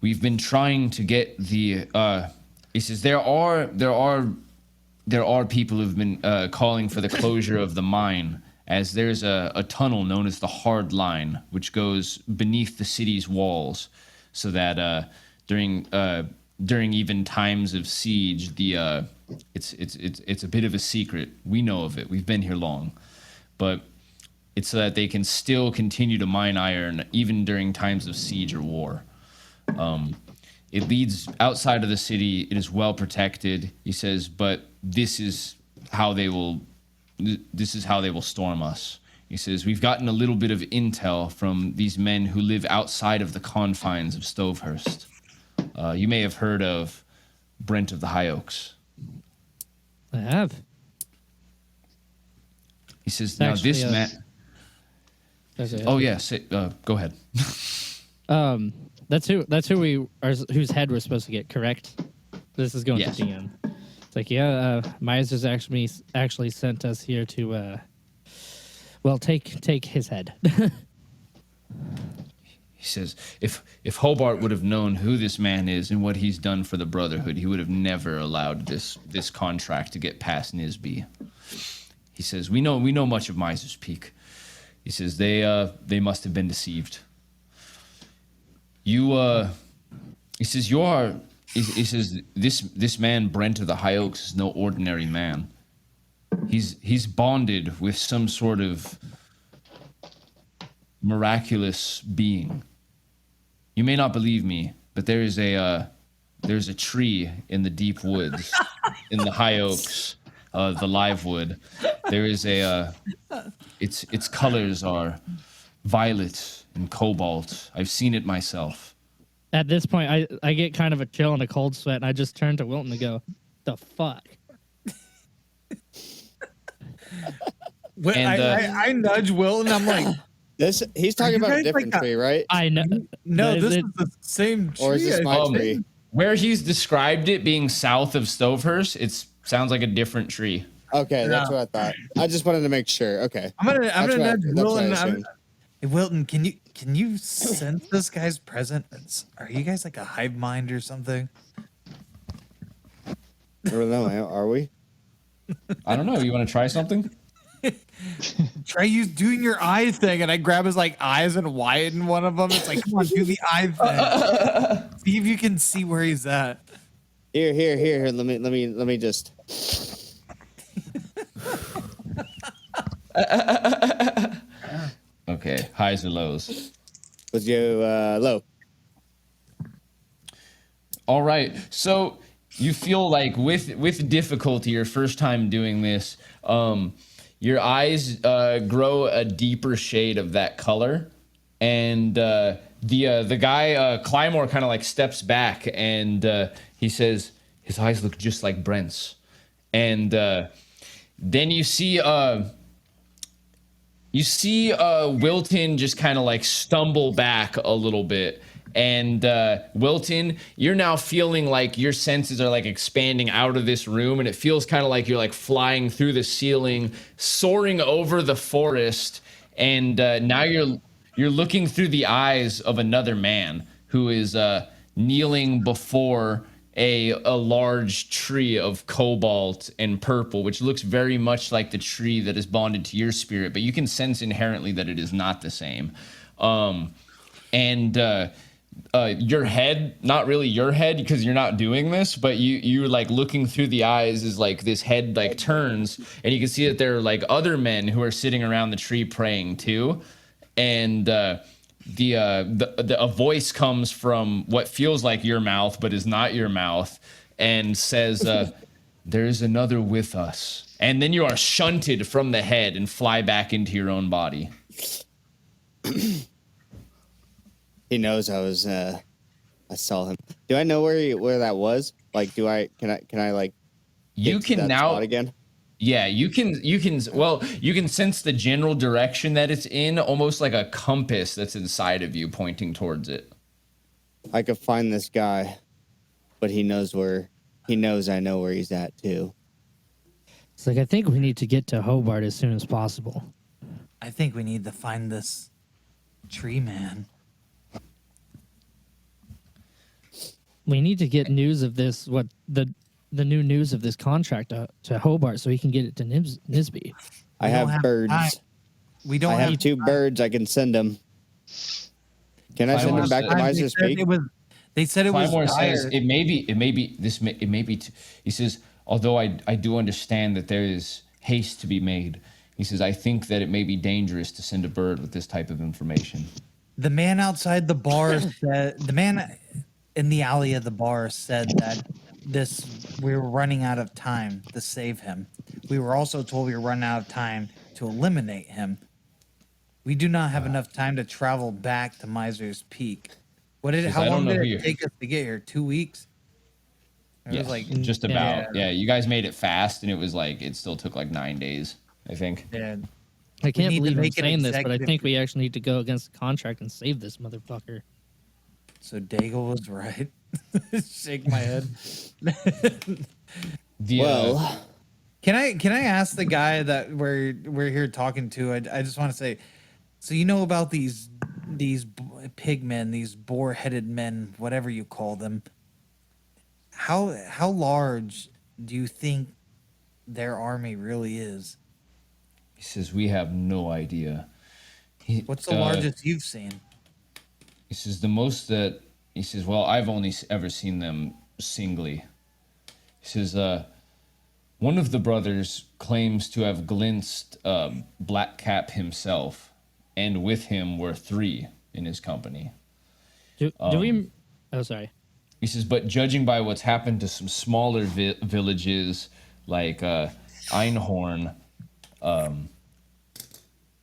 We've been trying to get the. He says there are people who've been calling for the closure of the mine, as there's a tunnel known as the Hard Line, which goes beneath the city's walls, so that during even times of siege, it's a bit of a secret. We know of it. We've been here long, but it's so that they can still continue to mine iron even during times of siege or war. It leads outside of the city. It is well protected, he says, but this is how they will storm us. He says, we've gotten a little bit of intel from these men who live outside of the confines of Stovehurst. You may have heard of Brent of the High Oaks. I have. He says, Actually, now this man... Okay. Oh, yeah, go ahead. That's who we are. Whose head we're supposed to get. Correct. This is going Yes. to DM. It's like, yeah, Miser's actually sent us here to, take his head. He says, if Hobart would have known who this man is and what he's done for the Brotherhood, he would have never allowed this contract to get past Nisby. He says, we know much of Miser's Peak. He says, they must have been deceived. He says, this man, Brent of the High Oaks, is no ordinary man. He's bonded with some sort of miraculous being. You may not believe me, but there's a tree in the deep woods, in the High Oaks, the live wood. There is its colors are violet and cobalt. I've seen it myself. At this point, I get kind of a chill and a cold sweat, and I just turn to Wilton and go, "The fuck." And, I nudge Wilton. I'm like, He's talking you about a guys different like tree, right? I know. no, But this it- is the same tree. Or is this my tree? Where he's described it being south of Stovehurst, it sounds like a different tree. Okay, that's what I thought. I just wanted to make sure. Okay. I'm gonna That's what I- nudge that's what I Wilton. assumed. Hey, Wilton, can you sense this guy's presence? Are you guys like a hive mind or something? I don't know. Are we? I don't know. You want to try something? Try doing your eye thing, and I grab his like eyes and widen one of them. It's like, come on, do the eye thing. See if you can see where he's at. Here. Let me just. Okay, highs or lows. Was you low? All right. So you feel like with difficulty your first time doing this, your eyes grow a deeper shade of that color, and the guy Clymore kind of like steps back, and he says his eyes look just like Brent's, and then you see Wilton just kind of like stumble back a little bit. And Wilton, you're now feeling like your senses are like expanding out of this room, and it feels kind of like you're like flying through the ceiling, soaring over the forest, and now you're looking through the eyes of another man who is kneeling before a large tree of cobalt and purple, which looks very much like the tree that is bonded to your spirit, but you can sense inherently that it is not the same. And your head, not really your head because you're not doing this, but you're like looking through the eyes is like this head like turns, and you can see that there are like other men who are sitting around the tree praying too. And a voice comes from what feels like your mouth but is not your mouth, and says, there's another with us. And then you are shunted from the head and fly back into your own body. He knows I was. I saw him. Do I know where that was? Like, can I like? You can now spot again. Yeah, you can sense the general direction that it's in, almost like a compass that's inside of you pointing towards it. I could find this guy, but he knows I know where he's at too. It's like, I think we need to get to Hobart as soon as possible. I think we need to find this tree man. We need to get news of this, the new news of this contract to Hobart, so he can get it to Nisby. I have birds. We don't I have two birds. I can send them. Can I send them back to Miser's Peak? They said it was. Clymore says it may be. He says, although I do understand that there is haste to be made. He says, I think that it may be dangerous to send a bird with this type of information. The man outside the bar said. The man in the alley of the bar said that we were running out of time to save him. We were also told we were running out of time to eliminate him. We do not have enough time to travel back to Miser's Peak. How long did it take us to get here? 2 weeks? It was like just about. Yeah, you guys made it fast, and it still took like 9 days, I think. Yeah. I can't believe I'm saying this, but I think we actually need to go against the contract and save this motherfucker. So Daigle was right. Shake my head. Well, can I ask the guy that we're here talking to? I just want to say, so you know about these pigmen, these boar-headed men, whatever you call them. How large do you think their army really is? He says, we have no idea. What's the largest you've seen? He says, the most that... He says, well, I've only ever seen them singly. He says, one of the brothers claims to have glimpsed Blackcap himself, and with him were 3 in his company. Do we... Oh, sorry. He says, but judging by what's happened to some smaller villages like Einhorn,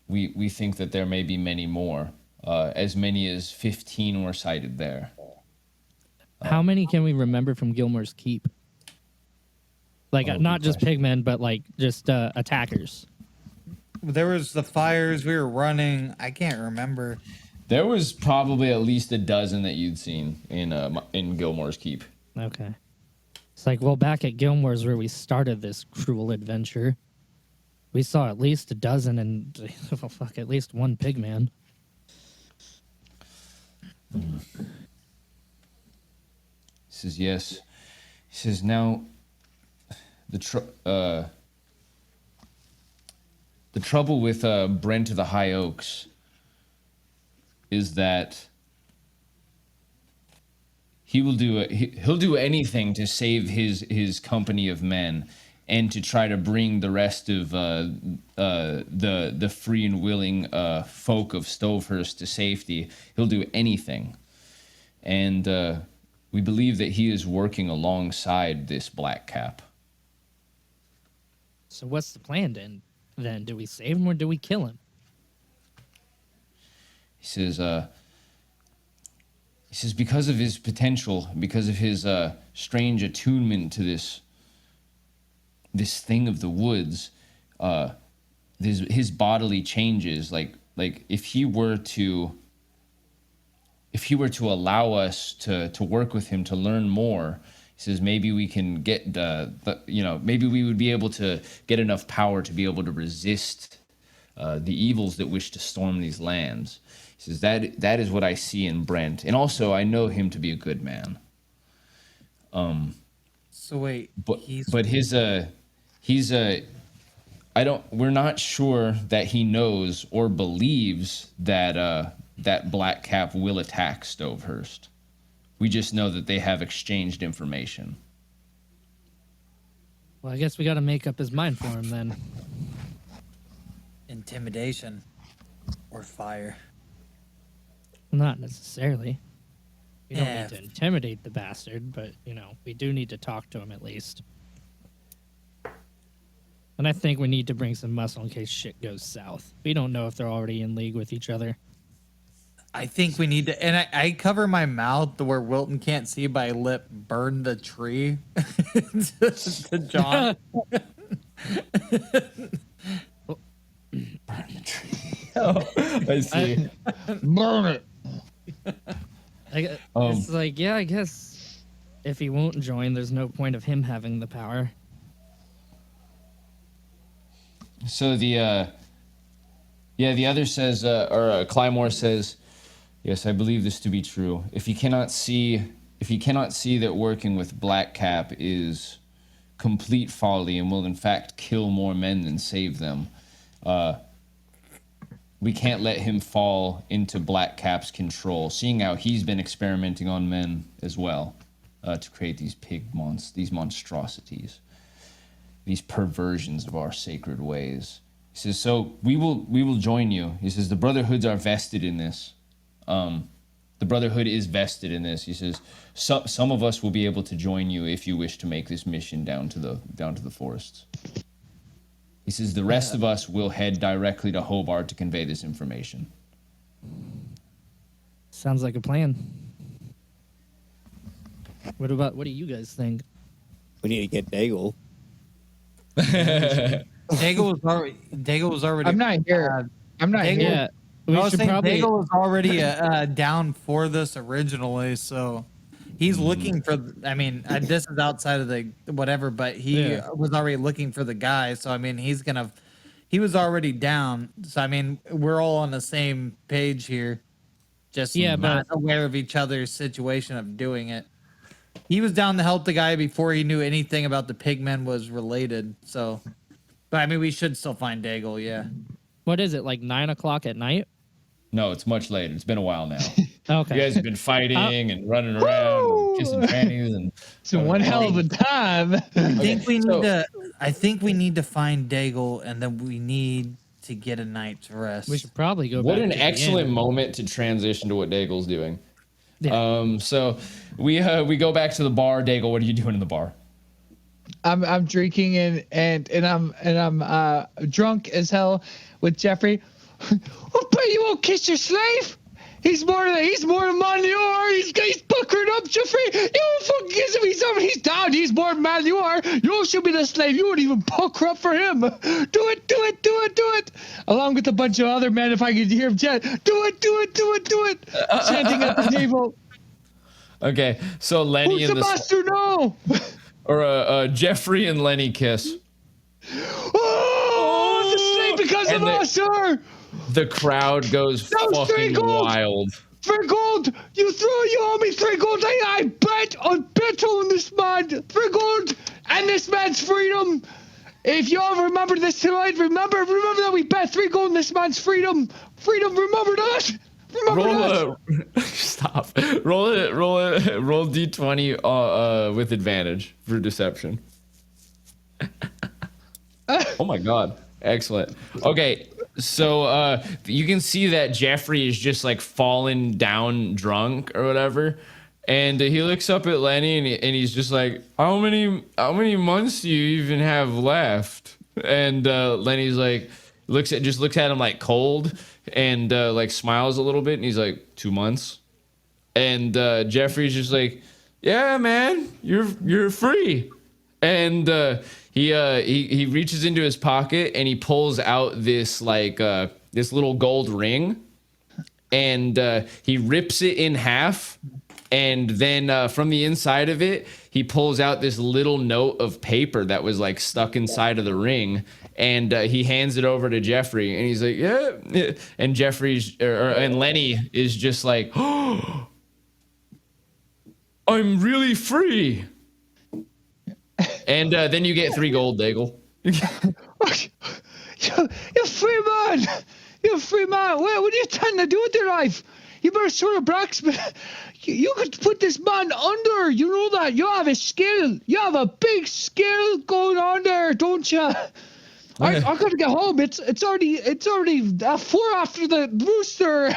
we think that there may be many more. As many as 15 were sighted there. How many can we remember from Gilmore's Keep? Like, not just pigmen, but like just attackers. There was the fires we were running. I can't remember. There was probably at least a dozen that you'd seen in Gilmore's Keep. Okay. It's like, well, back at Gilmore's where we started this cruel adventure, we saw at least a dozen and, oh, fuck, at least one pigman. He says, yes. He says, now, the trouble with Brent of the High Oaks is that he'll do anything to save his company of men and to try to bring the rest of the free and willing folk of Stovehurst to safety. He'll do anything. And we believe that he is working alongside this Black Cap. So what's the plan then? Do we save him or do we kill him? He says because of his potential, because of his strange attunement to this thing of the woods, his bodily changes. Like if he were to allow us to work with him to learn more, he says maybe we can get maybe we would be able to get enough power to be able to resist the evils that wish to storm these lands. He says that is what I see in Brent, and also I know him to be a good man. So wait, we're not sure that he knows or believes that that Black Cap will attack Stovehurst. We just know that they have exchanged information. Well, I guess we got to make up his mind for him then. Intimidation or fire. Not necessarily. We don't Yeah. need to intimidate the bastard, but, we do need to talk to him at least. And I think we need to bring some muscle in case shit goes south. We don't know if they're already in league with each other. I think we need to, and I cover my mouth to where Wilton can't see, but I burn the tree to John. I see. Burn it. It's like, yeah, I guess if he won't join, there's no point of him having the power. So the other says, Clymore says, yes, I believe this to be true. If he cannot see that working with Black Cap is complete folly and will in fact kill more men than save them, we can't let him fall into Black Cap's control, seeing how he's been experimenting on men as well, to create these these monstrosities, these perversions of our sacred ways. He says, so we will join you. He says, the Brotherhoods are vested in this. The Brotherhood is vested in this. He says, some of us will be able to join you if you wish to make this mission down to the forests. He says, the rest of us will head directly to Hobart to convey this information. Sounds like a plan. What do you guys think? We need to get Daigle. Daigle was already. I'm not here. I'm not Daigle- here. Yeah, I we was should saying probably. Daigle was already down for this originally, so he's looking for. I mean, this is outside of the whatever, but he was already looking for the guy. So I mean, he was already down. So I mean, we're all on the same page here. Just not aware of each other's situation of doing it. He was down to help the guy before he knew anything about the pigmen was related. So, but I mean, we should still find Daigle. Yeah. What is it, like 9 o'clock at night? No, it's much later. It's been a while now. Okay. You guys have been fighting and running around, and kissing panties, and It's one hell of a time. I think we need to find Daigle, and then we need to get a night's rest. We should probably go. what back an to the excellent inn. moment to transition to what Daigle's doing. Yeah. So we go back to the bar. Daigle, what are you doing in the bar? I'm drinking and I'm drunk as hell with Jeffrey. I bet you won't kiss your slave. He's more than man you are. He's puckering up, Jeffrey. You won't fucking kiss him. He's down. He's more man you are. You should be the slave. You wouldn't even pucker up for him. Do it. Along with a bunch of other men, if I could hear him chant, do it. Chanting at the table. Okay, so Lenny Who's and the master now? or Jeffrey and Lenny kiss. Oh, the slave becomes the And master. The crowd goes That was fucking 3 gold. wild. 3 gold! You owe me 3 gold! I bet on this man! 3 gold! And this man's freedom! If you all remember this tonight, remember that we bet 3 gold in this man's freedom! Remember that! Stop. Roll D20 with advantage for deception. Oh my god. Excellent. Okay, so you can see that Jeffrey is just like falling down drunk or whatever, And he looks up at Lenny and he's just like, how many months do you even have left? And Lenny's like, looks at him like cold and like smiles a little bit and he's like, 2 months. And Jeffrey's just like, yeah, man, you're free. And he reaches into his pocket and he pulls out this like this little gold ring, and he rips it in half, and then from the inside of it he pulls out this little note of paper that was like stuck inside of the ring, and he hands it over to Jeffrey, and he's like, yeah. And and Lenny is just like, oh, I'm really free. And then you get 3 gold, Daigle. You're free man. You're free man. What are you trying to do with your life? You better sort of blacksmith. You could put this man under. You know that. You have a skill. You have a big skill going on there, don't you? I gotta get home. It's already 4 after the rooster.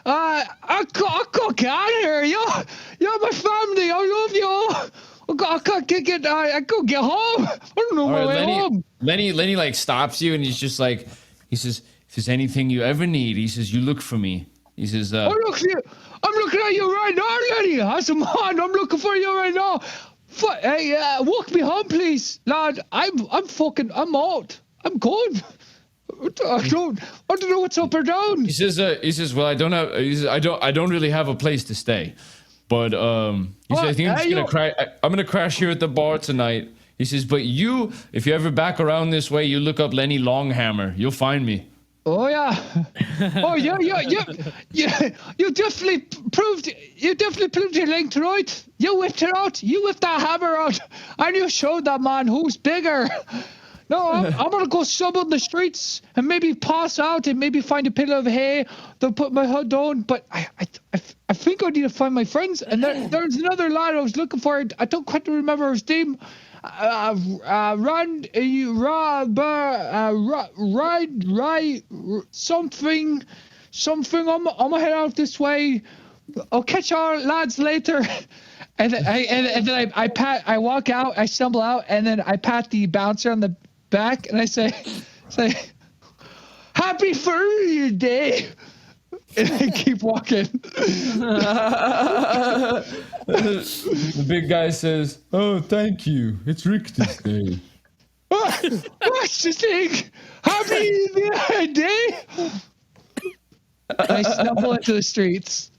I can't get out of here. You're my family. I love you. I can't get. I can't get home. I don't know my way home. Lenny like stops you and he's just like, he says, if there's anything you ever need, he says, you look for me. He says, I'm looking at you right now, Lenny. As a man, I'm looking for you right now. Hey, walk me home, please, lad. I'm out. I'm good. I don't know what's up or down. He says, well, I don't really have a place to stay, but he says, I think I'm gonna crash here at the bar tonight. He says, but if you ever back around this way, you look up Lenny Longhammer, you'll find me. Oh yeah. Oh yeah. You definitely proved your length, right? You whipped it out. You whipped that hammer out, and you showed that man who's bigger. No, I'm gonna go sub on the streets and maybe pass out and maybe find a pillar of hay. They'll put my hood down, but I think I need to find my friends. And there's another lad I was looking for. I don't quite remember his name. Something. I'm gonna head out this way. I'll catch our lads later. And then I walk out, I stumble out, and then I pat the bouncer on the back, and I say, "Happy Furry Day," and I keep walking. The big guy says, "Oh, thank you. It's Richter's Day." What's the thing? Happy Day. And I stumble into the streets.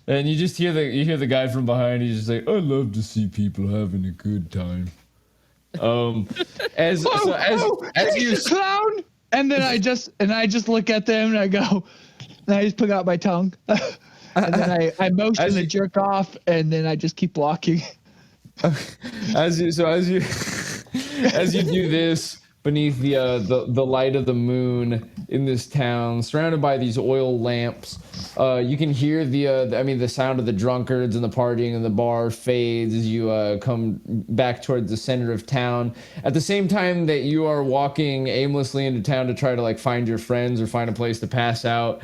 And you just hear the guy from behind. He's just like, I love to see people having a good time. As you clown, and then I just look at them and I go, and I just put out my tongue, and then I motion to jerk off, and then I just keep walking. As you do this beneath the light of the moon in this town, surrounded by these oil lamps, you can hear the sound of the drunkards and the partying in the bar fades as you come back towards the center of town. At the same time that you are walking aimlessly into town to try to like find your friends or find a place to pass out,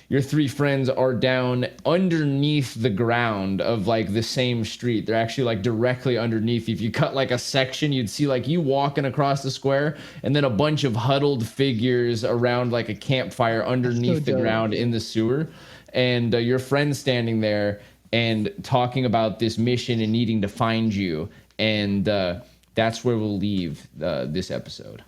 your 3 friends are down underneath the ground of like the same street. They're actually like directly underneath. If you cut like a section, you'd see like you walking across the square and then a bunch of huddled figures around like a campfire underneath the ground in the sewer. And your friend's standing there and talking about this mission and needing to find you. And that's where we'll leave this episode.